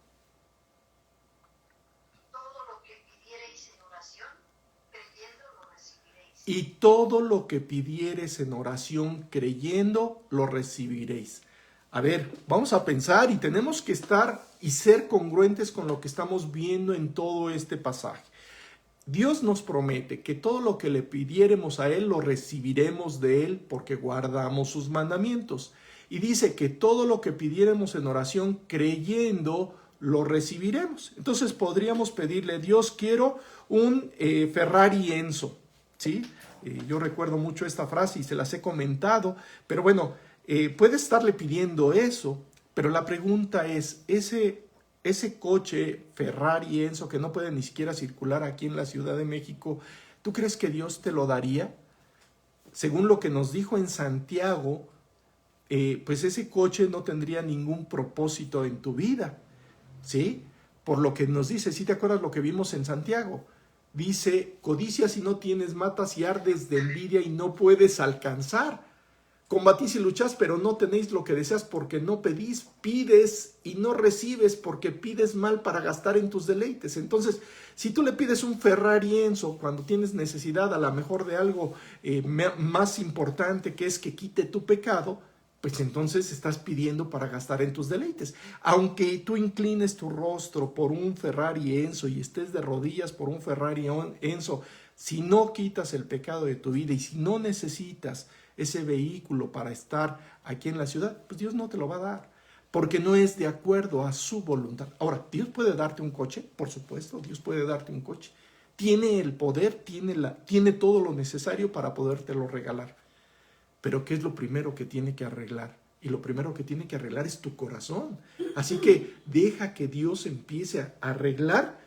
Y todo lo que pidiereis en oración creyendo, lo recibiréis. A ver, vamos a pensar y tenemos que estar y ser congruentes con lo que estamos viendo en todo este pasaje. Dios nos promete que todo lo que le pidiéremos a Él, lo recibiremos de Él porque guardamos sus mandamientos. Y dice que todo lo que pidiéremos en oración creyendo, lo recibiremos. Entonces podríamos pedirle, Dios, quiero un Ferrari Enzo, ¿sí? Yo recuerdo mucho esta frase y se las he comentado, pero bueno, puedes estarle pidiendo eso, pero la pregunta es, ese coche Ferrari Enzo que no puede ni siquiera circular aquí en la Ciudad de México, ¿tú crees que Dios te lo daría? Según lo que nos dijo en Santiago, pues ese coche no tendría ningún propósito en tu vida, ¿sí? Por lo que nos dice, ¿sí te acuerdas lo que vimos en Santiago? Dice, codicias y no tienes, matas y ardes de envidia y no puedes alcanzar. Combatís y luchás, pero no tenéis lo que deseas porque no pedís, pides y no recibes porque pides mal para gastar en tus deleites. Entonces, si tú le pides un Ferrari Enzo cuando tienes necesidad a lo mejor de algo más importante, que es que quite tu pecado, pues entonces estás pidiendo para gastar en tus deleites. Aunque tú inclines tu rostro por un Ferrari Enzo y estés de rodillas por un Ferrari Enzo, si no quitas el pecado de tu vida y si no necesitas ese vehículo para estar aquí en la ciudad, pues Dios no te lo va a dar, porque no es de acuerdo a su voluntad. Ahora, ¿Dios puede darte un coche? Por supuesto, Dios puede darte un coche. Tiene el poder, tiene todo lo necesario para podértelo regalar. Pero ¿qué es lo primero que tiene que arreglar? Y lo primero que tiene que arreglar es tu corazón. Así que deja que Dios empiece a arreglar,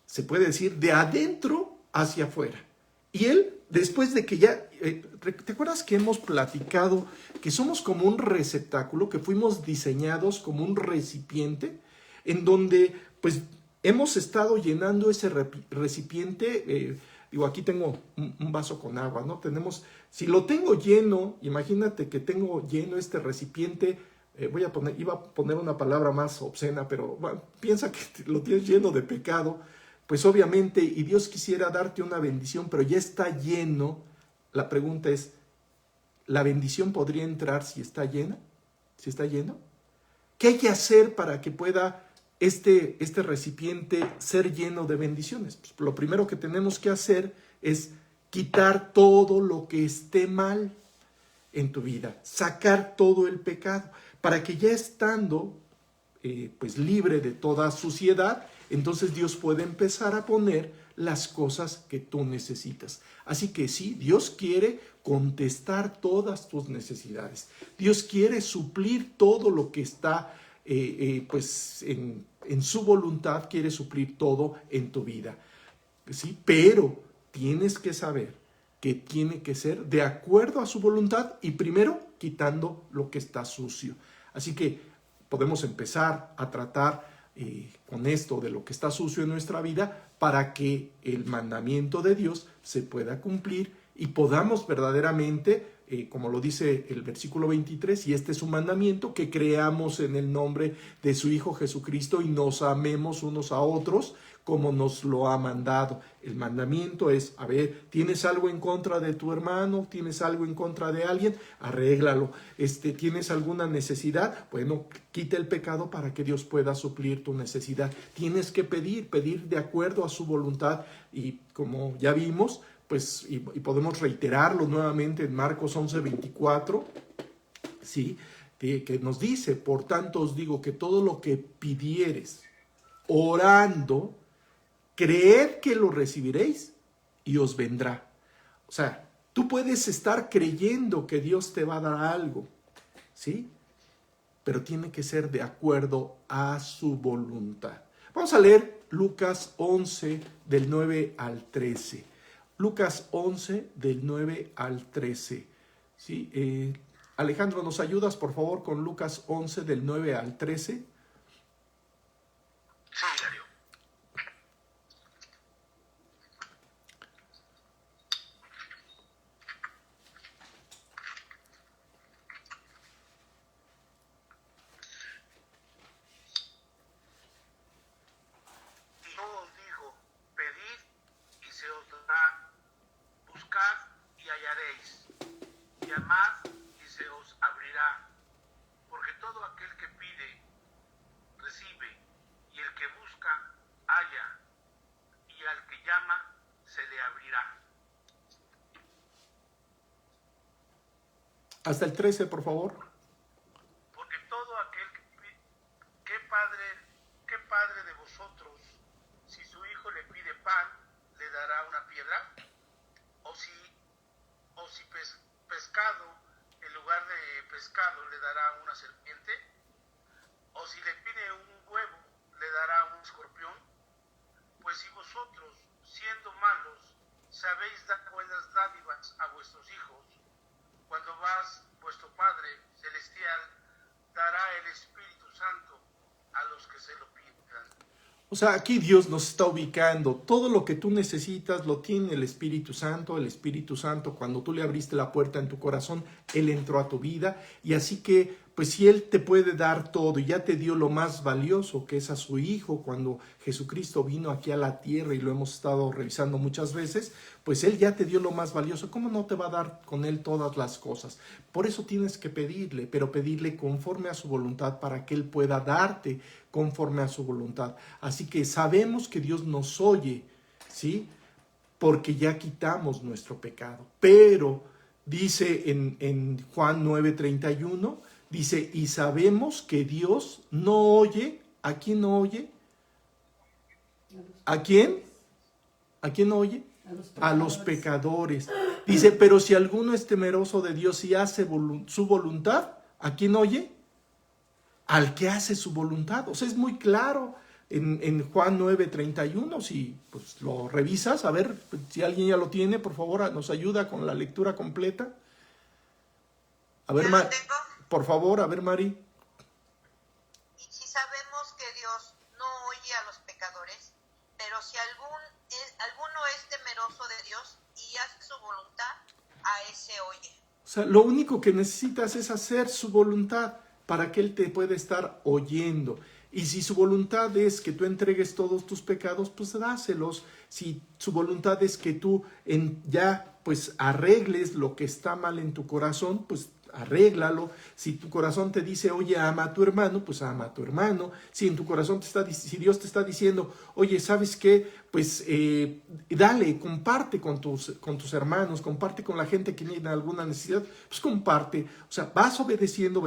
se puede decir, de adentro hacia afuera. Y Él, después de que ya, ¿te acuerdas que hemos platicado que somos como un receptáculo, que fuimos diseñados como un recipiente, en donde pues hemos estado llenando ese recipiente? Digo, aquí tengo un vaso con agua, ¿no? Si lo tengo lleno, imagínate que tengo lleno este recipiente, iba a poner una palabra más obscena, pero bueno, piensa que lo tienes lleno de pecado, pues obviamente, y Dios quisiera darte una bendición, pero ya está lleno. La pregunta es, ¿la bendición podría entrar si está llena? ¿Si está lleno? ¿Qué hay que hacer para que pueda este recipiente ser lleno de bendiciones? Pues lo primero que tenemos que hacer es quitar todo lo que esté mal en tu vida, sacar todo el pecado, para que ya estando pues libre de toda suciedad, entonces Dios puede empezar a poner las cosas que tú necesitas. Así que sí, Dios quiere contestar todas tus necesidades. Dios quiere suplir todo lo que está pues en su voluntad, quiere suplir todo en tu vida. ¿Sí? Pero tienes que saber que tiene que ser de acuerdo a su voluntad y primero quitando lo que está sucio. Así que podemos empezar a tratar con esto de lo que está sucio en nuestra vida para que el mandamiento de Dios se pueda cumplir y podamos verdaderamente, como lo dice el versículo 23, y este es un mandamiento, que creamos en el nombre de su Hijo Jesucristo y nos amemos unos a otros como nos lo ha mandado. El mandamiento es, a ver, ¿tienes algo en contra de tu hermano? ¿Tienes algo en contra de alguien? Arréglalo. ¿Tienes alguna necesidad? Bueno, quita el pecado para que Dios pueda suplir tu necesidad. Tienes que pedir de acuerdo a su voluntad, y como ya vimos, pues, y podemos reiterarlo nuevamente en Marcos 11:24, ¿sí? Que nos dice, por tanto os digo que todo lo que pidiereis orando, creed que lo recibiréis y os vendrá. O sea, tú puedes estar creyendo que Dios te va a dar algo, ¿sí? Pero tiene que ser de acuerdo a su voluntad. Vamos a leer Lucas 11 del 9 al 13. Lucas 11 del 9 al 13. ¿Sí? Alejandro, ¿nos ayudas por favor con Lucas 11 del 9 al 13? Sí, Darío. Y yo os digo, pedid y se os dará, buscad y hallaréis, llamad y se os abrirá, porque todo aquel que pide, recibe, y el que busca, halla, y al que llama, se le abrirá. Hasta el 13, por favor. Porque todo aquel que pide, ¿qué padre de vosotros, si su hijo le pide pan, le dará una piedra? O si pescado, en lugar de pescado, le dará una serpiente? O si le pide un huevo, le dará un escorpión? Pues si vosotros, siendo malos, sabéis dar buenas dádivas a vuestros hijos, cuando más vuestro Padre Celestial dará el Espíritu Santo a los que se lo pidan. O sea, aquí Dios nos está ubicando. Todo lo que tú necesitas lo tiene el Espíritu Santo. El Espíritu Santo, cuando tú le abriste la puerta en tu corazón, Él entró a tu vida. Y así que, pues si Él te puede dar todo y ya te dio lo más valioso, que es a su Hijo, cuando Jesucristo vino aquí a la tierra, y lo hemos estado revisando muchas veces, pues Él ya te dio lo más valioso. ¿Cómo no te va a dar con Él todas las cosas? Por eso tienes que pedirle, pero pedirle conforme a su voluntad para que Él pueda darte conforme a su voluntad. Así que sabemos que Dios nos oye, ¿sí? Porque ya quitamos nuestro pecado. Pero dice en Juan 9:31, dice, y sabemos que Dios no oye. ¿A quién no oye? ¿A quién? ¿A quién no oye? A los pecadores. Dice, pero si alguno es temeroso de Dios y hace su voluntad, ¿a quién oye? Al que hace su voluntad. O sea, es muy claro en Juan 9:31, si pues, lo revisas, a ver si alguien ya lo tiene, por favor, nos ayuda con la lectura completa. A ver, ¿Ya lo tengo? por favor, a ver, Mari. Y si sabemos que Dios no oye a los pecadores, pero si alguno es temeroso de Dios y hace su voluntad, a ese oye. O sea, lo único que necesitas es hacer su voluntad para que Él te pueda estar oyendo. Y si su voluntad es que tú entregues todos tus pecados, pues dáselos. Si su voluntad es que tú ya pues arregles lo que está mal en tu corazón, pues arréglalo. Si tu corazón te dice, oye, ama a tu hermano, pues ama a tu hermano. Si en tu corazón si Dios te está diciendo, oye, ¿sabes qué? Pues dale, comparte con tus hermanos, comparte con la gente que tiene alguna necesidad, pues comparte. O sea, vas obedeciendo.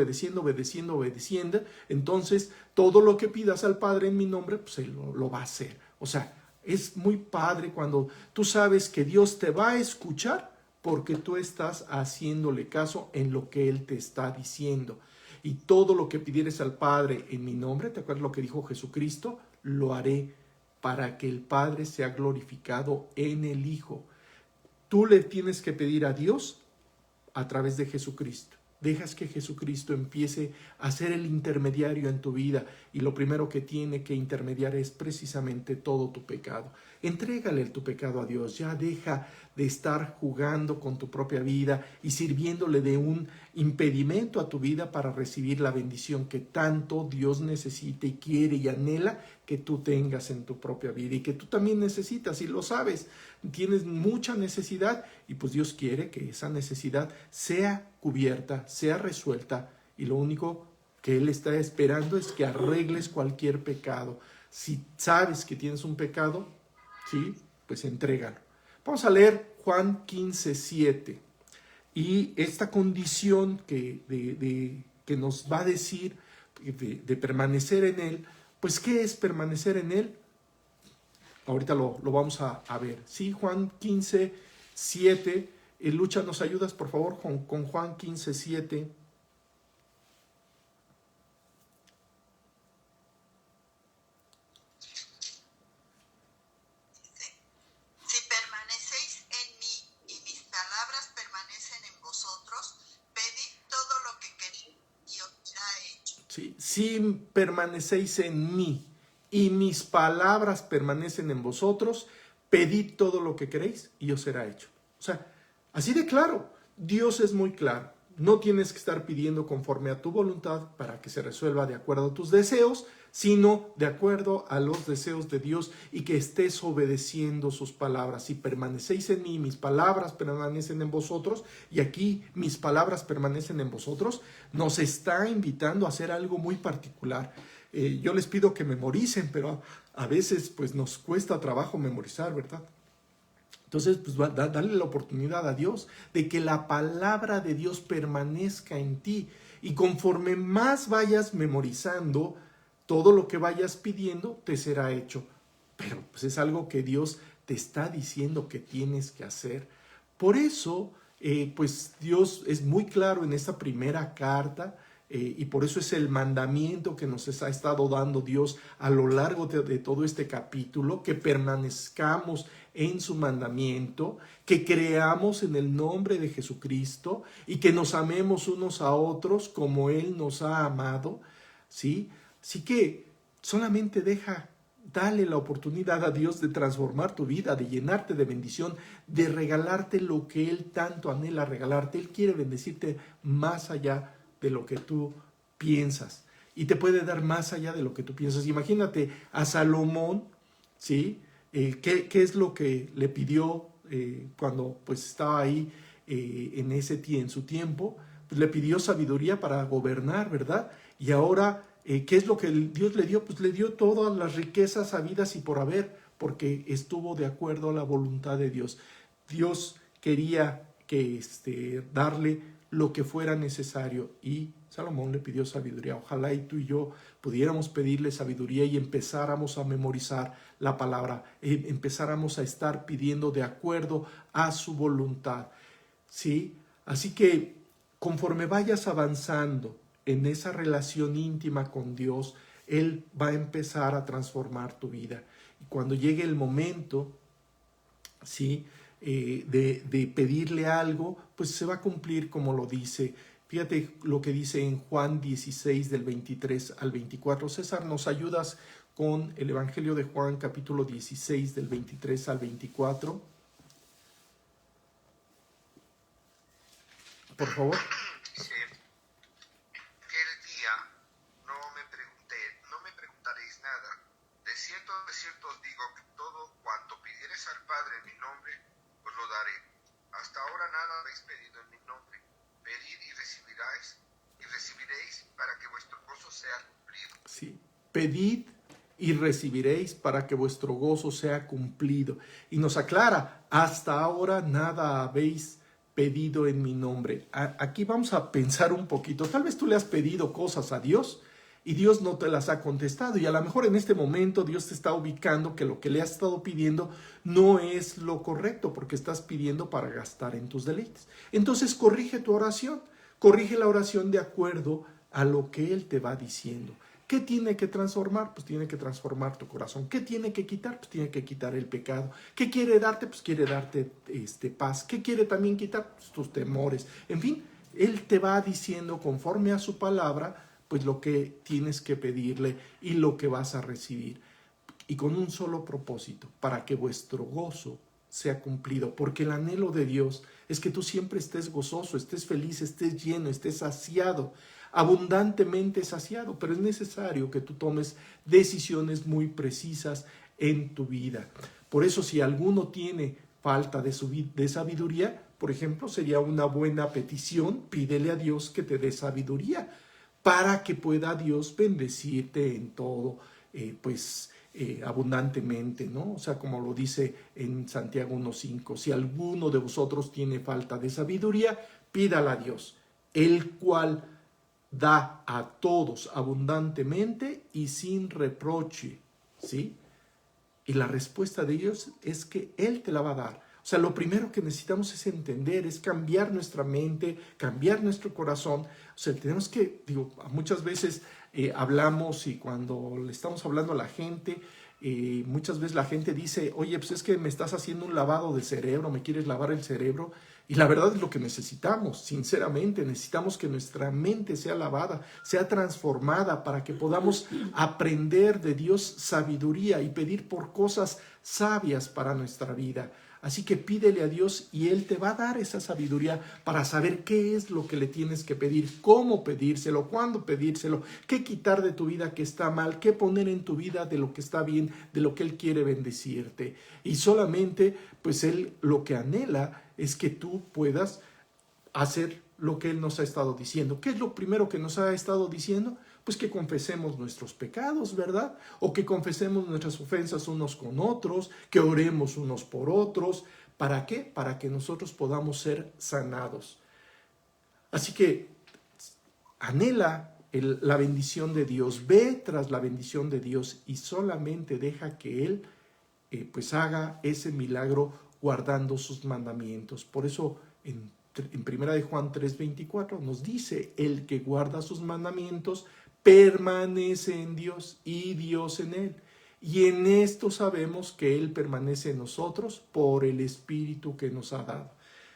Entonces, todo lo que pidas al Padre en mi nombre, pues Él lo va a hacer. O sea, es muy padre cuando tú sabes que Dios te va a escuchar porque tú estás haciéndole caso en lo que Él te está diciendo. Y todo lo que pidieres al Padre en mi nombre, ¿te acuerdas lo que dijo Jesucristo? Lo haré para que el Padre sea glorificado en el Hijo. tú le tienes que pedir a Dios a través de Jesucristo. Dejas que Jesucristo empiece a ser el intermediario en tu vida y lo primero que tiene que intermediar es precisamente todo tu pecado. Entrégale tu pecado a Dios, ya deja de estar jugando con tu propia vida y sirviéndole de un impedimento a tu vida para recibir la bendición que tanto Dios necesita y quiere y anhela que tú tengas en tu propia vida y que tú también necesitas y lo sabes, tienes mucha necesidad y pues Dios quiere que esa necesidad sea cubierta, sea resuelta y lo único que Él está esperando es que arregles cualquier pecado. Si sabes que tienes un pecado, sí, pues entrégalo. Vamos a leer Juan 15:7 y esta condición que nos va a decir de permanecer en Él, pues ¿qué es permanecer en Él? Ahorita lo vamos a ver. Sí, Juan 15:7. Lucha, ¿nos ayudas por favor con Juan 15:7? Si permanecéis en mí y mis palabras permanecen en vosotros, pedid todo lo que queréis y os será hecho. Sí, si permanecéis en mí y mis palabras permanecen en vosotros, pedid todo lo que queréis y os será hecho. O sea, así de claro, Dios es muy claro. No tienes que estar pidiendo conforme a tu voluntad para que se resuelva de acuerdo a tus deseos, sino de acuerdo a los deseos de Dios y que estés obedeciendo sus palabras. Si permanecéis en mí, mis palabras permanecen en vosotros, y aquí mis palabras permanecen en vosotros, nos está invitando a hacer algo muy particular. Yo les pido que memoricen, pero a veces pues nos cuesta trabajo memorizar, ¿verdad? Entonces, pues dale la oportunidad a Dios de que la palabra de Dios permanezca en ti. Y conforme más vayas memorizando, todo lo que vayas pidiendo te será hecho. Pero pues es algo que Dios te está diciendo que tienes que hacer. Por eso, pues Dios es muy claro en esta primera carta. Y por eso es el mandamiento que nos ha estado dando Dios a lo largo de todo este capítulo, que permanezcamos en su mandamiento, que creamos en el nombre de Jesucristo y que nos amemos unos a otros como Él nos ha amado, ¿sí? Así que solamente dale la oportunidad a Dios de transformar tu vida, de llenarte de bendición, de regalarte lo que Él tanto anhela regalarte. Él quiere bendecirte más allá de lo que tú piensas y te puede dar más allá de lo que tú piensas. Imagínate a Salomón, ¿sí? ¿Qué es lo que le pidió cuando pues estaba ahí en su tiempo? Pues le pidió sabiduría para gobernar, ¿verdad? Y ahora, ¿qué es lo que Dios le dio? Pues le dio todas las riquezas habidas y por haber, porque estuvo de acuerdo a la voluntad de Dios. Dios quería que darle lo que fuera necesario y Salomón le pidió sabiduría. Ojalá y tú y yo pudiéramos pedirle sabiduría y empezáramos a memorizar la palabra, empezáramos a estar pidiendo de acuerdo a su voluntad, ¿sí? Así que conforme vayas avanzando en esa relación íntima con Dios, Él va a empezar a transformar tu vida. Y cuando llegue el momento, ¿sí? De pedirle algo, pues se va a cumplir como lo dice. Fíjate lo que dice en Juan 16 del 23 al 24. César, ¿nos ayudas con el Evangelio de Juan capítulo 16 del 23 al 24? Por favor. Dice, aquel día no me preguntaréis nada. De cierto os digo que todo cuanto pidiereis al Padre en mi nombre, os lo daré. Hasta ahora nada habéis pedido en mi nombre. Pedid y recibiréis para que vuestro gozo sea cumplido. Sí, pedid y recibiréis para que vuestro gozo sea cumplido. Y nos aclara, hasta ahora nada habéis pedido en mi nombre. Aquí vamos a pensar un poquito. Tal vez tú le has pedido cosas a Dios y Dios no te las ha contestado. Y a lo mejor en este momento Dios te está ubicando que lo que le has estado pidiendo no es lo correcto porque estás pidiendo para gastar en tus deleites. Entonces corrige tu oración. Corrige la oración de acuerdo a lo que Él te va diciendo. ¿Qué tiene que transformar? Pues tiene que transformar tu corazón. ¿Qué tiene que quitar? Pues tiene que quitar el pecado. ¿Qué quiere darte? Pues quiere darte paz. ¿Qué quiere también quitar? Pues tus temores. En fin, Él te va diciendo conforme a su palabra, pues lo que tienes que pedirle y lo que vas a recibir. Y con un solo propósito, para que vuestro gozo sea cumplido. Porque el anhelo de Dios es que tú siempre estés gozoso, estés feliz, estés lleno, estés saciado, abundantemente saciado. Pero es necesario que tú tomes decisiones muy precisas en tu vida. Por eso, si alguno tiene falta de sabiduría, por ejemplo, sería una buena petición, pídele a Dios que te dé sabiduría para que pueda Dios bendecirte en todo, abundantemente, ¿no? O sea, como lo dice en Santiago 1:5, si alguno de vosotros tiene falta de sabiduría, pídala a Dios, el cual da a todos abundantemente y sin reproche, ¿sí? Y la respuesta de Dios es que Él te la va a dar. O sea, lo primero que necesitamos es entender, es cambiar nuestra mente, cambiar nuestro corazón. O sea, tenemos que, muchas veces hablamos y cuando le estamos hablando a la gente, muchas veces la gente dice, oye, pues es que me estás haciendo un lavado de cerebro, me quieres lavar el cerebro. Y la verdad es lo que necesitamos, sinceramente, necesitamos que nuestra mente sea lavada, sea transformada para que podamos aprender de Dios sabiduría y pedir por cosas sabias para nuestra vida. Así que pídele a Dios y Él te va a dar esa sabiduría para saber qué es lo que le tienes que pedir, cómo pedírselo, cuándo pedírselo, qué quitar de tu vida que está mal, qué poner en tu vida de lo que está bien, de lo que Él quiere bendecirte. Y solamente, pues Él lo que anhela es que tú puedas hacer lo que Él nos ha estado diciendo. ¿Qué es lo primero que nos ha estado diciendo? Pues que confesemos nuestros pecados, ¿verdad? O que confesemos nuestras ofensas unos con otros, que oremos unos por otros. ¿Para qué? Para que nosotros podamos ser sanados. Así que anhela la bendición de Dios, ve tras la bendición de Dios y solamente deja que Él haga ese milagro guardando sus mandamientos. Por eso en 1 Juan 3:24 nos dice, el que guarda sus mandamientos permanece en Dios y Dios en él. Y en esto sabemos que Él permanece en nosotros por el Espíritu que nos ha dado.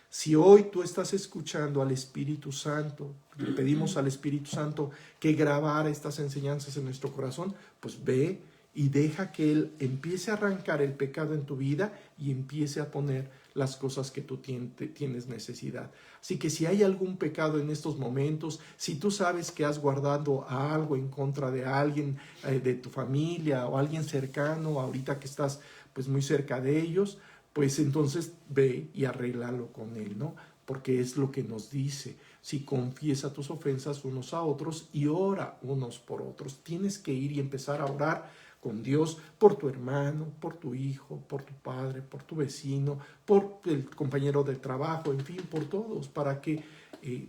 Si hoy tú estás escuchando al Espíritu Santo, le pedimos al Espíritu Santo que grabara estas enseñanzas en nuestro corazón, pues ve y deja que Él empiece a arrancar el pecado en tu vida y empiece a poner las cosas que tú tienes necesidad. Así que si hay algún pecado en estos momentos, si tú sabes que has guardado algo en contra de alguien de tu familia o alguien cercano, ahorita que estás pues muy cerca de ellos, pues entonces ve y arréglalo con Él, ¿no? Porque es lo que nos dice. Si confiesa tus ofensas unos a otros y ora unos por otros. Tienes que ir y empezar a orar con Dios por tu hermano, por tu hijo, por tu padre, por tu vecino, por el compañero de trabajo, en fin, por todos, para que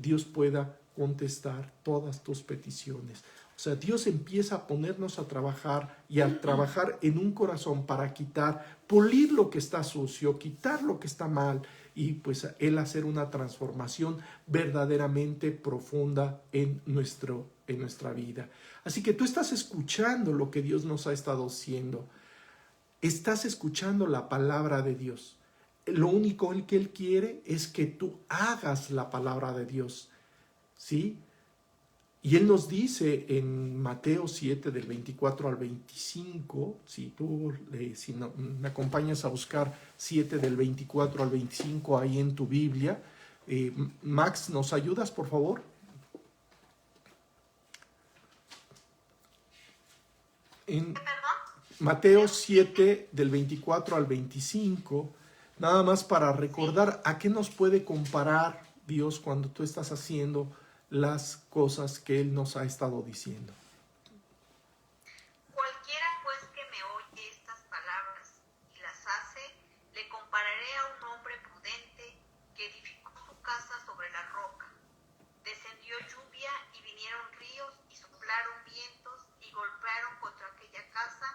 Dios pueda contestar todas tus peticiones. O sea, Dios empieza a ponernos a trabajar y a trabajar en un corazón para quitar, pulir lo que está sucio, quitar lo que está mal y pues Él hacer una transformación verdaderamente profunda en nuestra vida. Así que tú estás escuchando lo que Dios nos ha estado diciendo. Estás escuchando la palabra de Dios. Lo único que Él quiere es que tú hagas la palabra de Dios, ¿sí? Y Él nos dice en Mateo 7, del 24 al 25, si me acompañas a buscar 7 del 24 al 25 ahí en tu Biblia. Max, ¿nos ayudas, por favor? En Mateo 7, del 24 al 25, nada más para recordar a qué nos puede comparar Dios cuando tú estás haciendo las cosas que Él nos ha estado diciendo. Cualquiera pues que me oye estas palabras y las hace, le compararé a un hombre prudente que edificó su casa sobre la roca. Descendió lluvia y vinieron ríos y soplaron vientos y golpearon contra aquella casa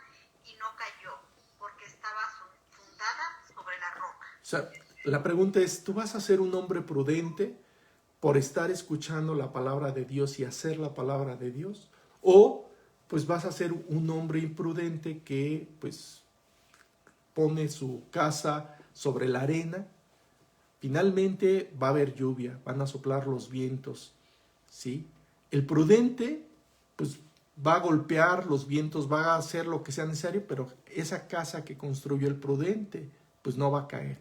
y no cayó, porque estaba fundada sobre la roca. O sea, la pregunta es, ¿tú vas a ser un hombre prudente por estar escuchando la palabra de Dios y hacer la palabra de Dios? ¿O pues vas a ser un hombre imprudente que pues pone su casa sobre la arena. Finalmente va a haber lluvia, van a soplar los vientos, ¿sí? El prudente, pues va a golpear los vientos, va a hacer lo que sea necesario, pero esa casa que construyó el prudente, pues no va a caer,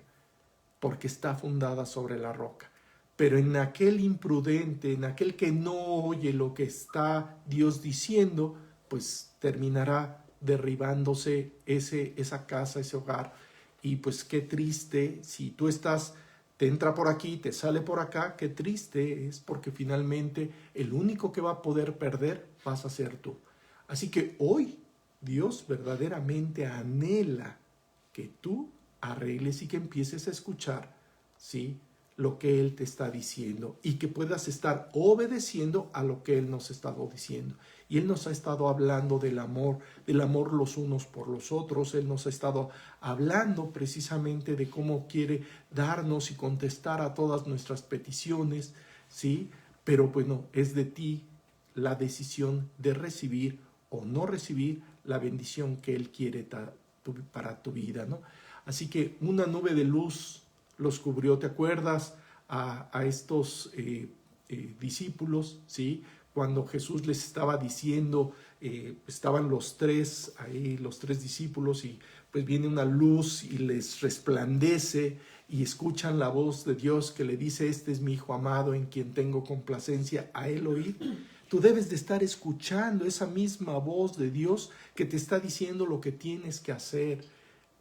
porque está fundada sobre la roca. Pero en aquel imprudente, en aquel que no oye lo que está Dios diciendo, pues terminará derribándose esa casa, ese hogar. Y pues qué triste, si tú estás, te entra por aquí, te sale por acá, qué triste es, porque finalmente el único que va a poder perder vas a ser tú. Así que hoy Dios verdaderamente anhela que tú arregles y que empieces a escuchar, ¿sí?, lo que Él te está diciendo y que puedas estar obedeciendo a lo que Él nos ha estado diciendo. Y Él nos ha estado hablando del amor los unos por los otros. Él nos ha estado hablando precisamente de cómo quiere darnos y contestar a todas nuestras peticiones, ¿sí? Pero bueno, es de ti la decisión de recibir o no recibir la bendición que Él quiere para tu vida, ¿no? Así que una nube de luz los cubrió. ¿Te acuerdas a estos discípulos, ¿sí? Cuando Jesús les estaba diciendo, estaban los tres ahí, los tres discípulos, y pues viene una luz y les resplandece y escuchan la voz de Dios que le dice: este es mi Hijo amado en quien tengo complacencia, a Él oíd. Tú debes de estar escuchando esa misma voz de Dios que te está diciendo lo que tienes que hacer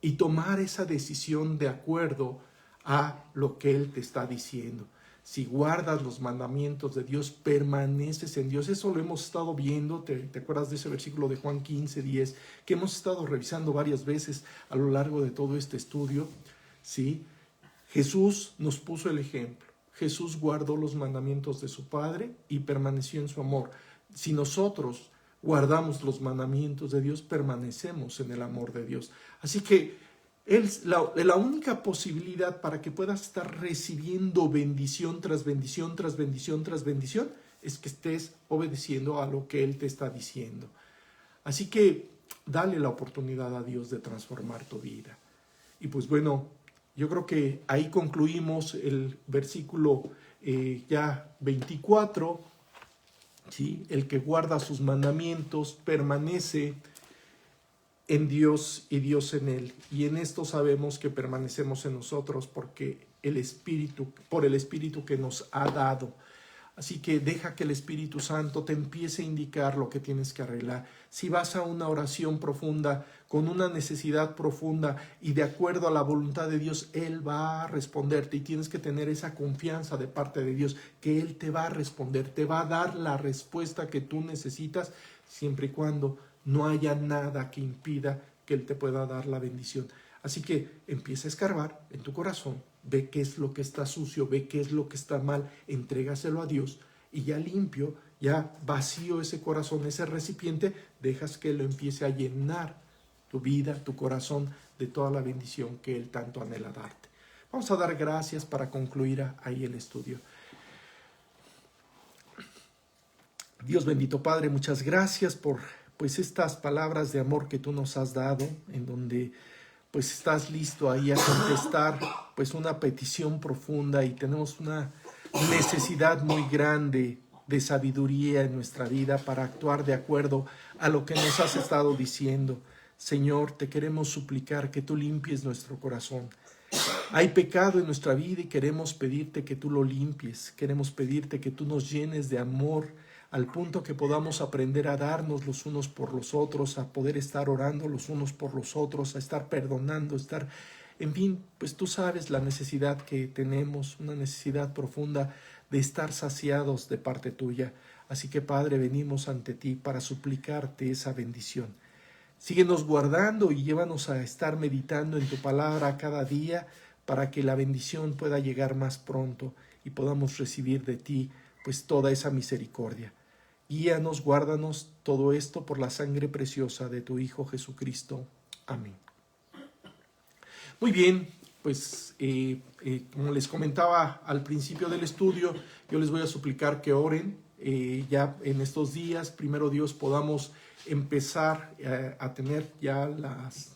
y tomar esa decisión de acuerdo a lo que Él te está diciendo. Si guardas los mandamientos de Dios, permaneces en Dios. Eso lo hemos estado viendo. ¿Te acuerdas de ese versículo de Juan 15:10 que hemos estado revisando varias veces a lo largo de todo este estudio? ¿Sí? Jesús nos puso el ejemplo. Jesús guardó los mandamientos de su Padre y permaneció en su amor. Si nosotros guardamos los mandamientos de Dios, permanecemos en el amor de Dios. Así que la única posibilidad para que puedas estar recibiendo bendición tras bendición, tras bendición, tras bendición, es que estés obedeciendo a lo que Él te está diciendo. Así que dale la oportunidad a Dios de transformar tu vida. Y pues bueno, yo creo que ahí concluimos el versículo ya 24, ¿sí? El que guarda sus mandamientos permanece en Dios y Dios en él. Y en esto sabemos que permanecemos en nosotros porque por el Espíritu que nos ha dado. Así que deja que el Espíritu Santo te empiece a indicar lo que tienes que arreglar. Si vas a una oración profunda, con una necesidad profunda y de acuerdo a la voluntad de Dios, Él va a responderte, y tienes que tener esa confianza de parte de Dios, que Él te va a responder, te va a dar la respuesta que tú necesitas, siempre y cuando no haya nada que impida que Él te pueda dar la bendición. Así que empieza a escarbar en tu corazón, ve qué es lo que está sucio, ve qué es lo que está mal, entrégaselo a Dios, y ya limpio, ya vacío ese corazón, ese recipiente, dejas que lo empiece a llenar tu vida, tu corazón, de toda la bendición que Él tanto anhela darte. Vamos a dar gracias para concluir ahí el estudio. Dios bendito Padre, muchas gracias por pues estas palabras de amor que tú nos has dado, en donde pues estás listo ahí a contestar pues una petición profunda, y tenemos una necesidad muy grande de sabiduría en nuestra vida para actuar de acuerdo a lo que nos has estado diciendo. Señor, te queremos suplicar que tú limpies nuestro corazón. Hay pecado en nuestra vida y queremos pedirte que tú lo limpies. Queremos pedirte que tú nos llenes de amor, al punto que podamos aprender a darnos los unos por los otros, a poder estar orando los unos por los otros, a estar perdonando, en fin, pues tú sabes la necesidad que tenemos, una necesidad profunda de estar saciados de parte tuya. Así que, Padre, venimos ante ti para suplicarte esa bendición. Síguenos guardando y llévanos a estar meditando en tu palabra cada día, para que la bendición pueda llegar más pronto y podamos recibir de ti pues toda esa misericordia. Guíanos, guárdanos, todo esto por la sangre preciosa de tu Hijo Jesucristo. Amén. Muy bien, pues como les comentaba al principio del estudio, yo les voy a suplicar que oren ya en estos días, primero Dios, podamos empezar a tener ya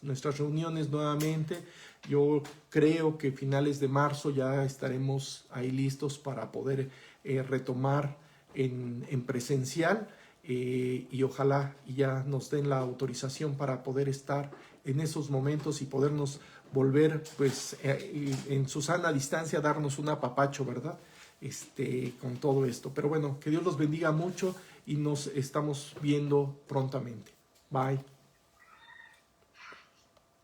nuestras reuniones nuevamente. Yo creo que finales de marzo ya estaremos ahí listos para poder retomar en presencial, y ojalá ya nos den la autorización para poder estar en esos momentos y podernos volver pues en su sana distancia, darnos un apapacho, ¿verdad? Con todo esto. Pero bueno, que Dios los bendiga mucho y nos estamos viendo prontamente. Bye.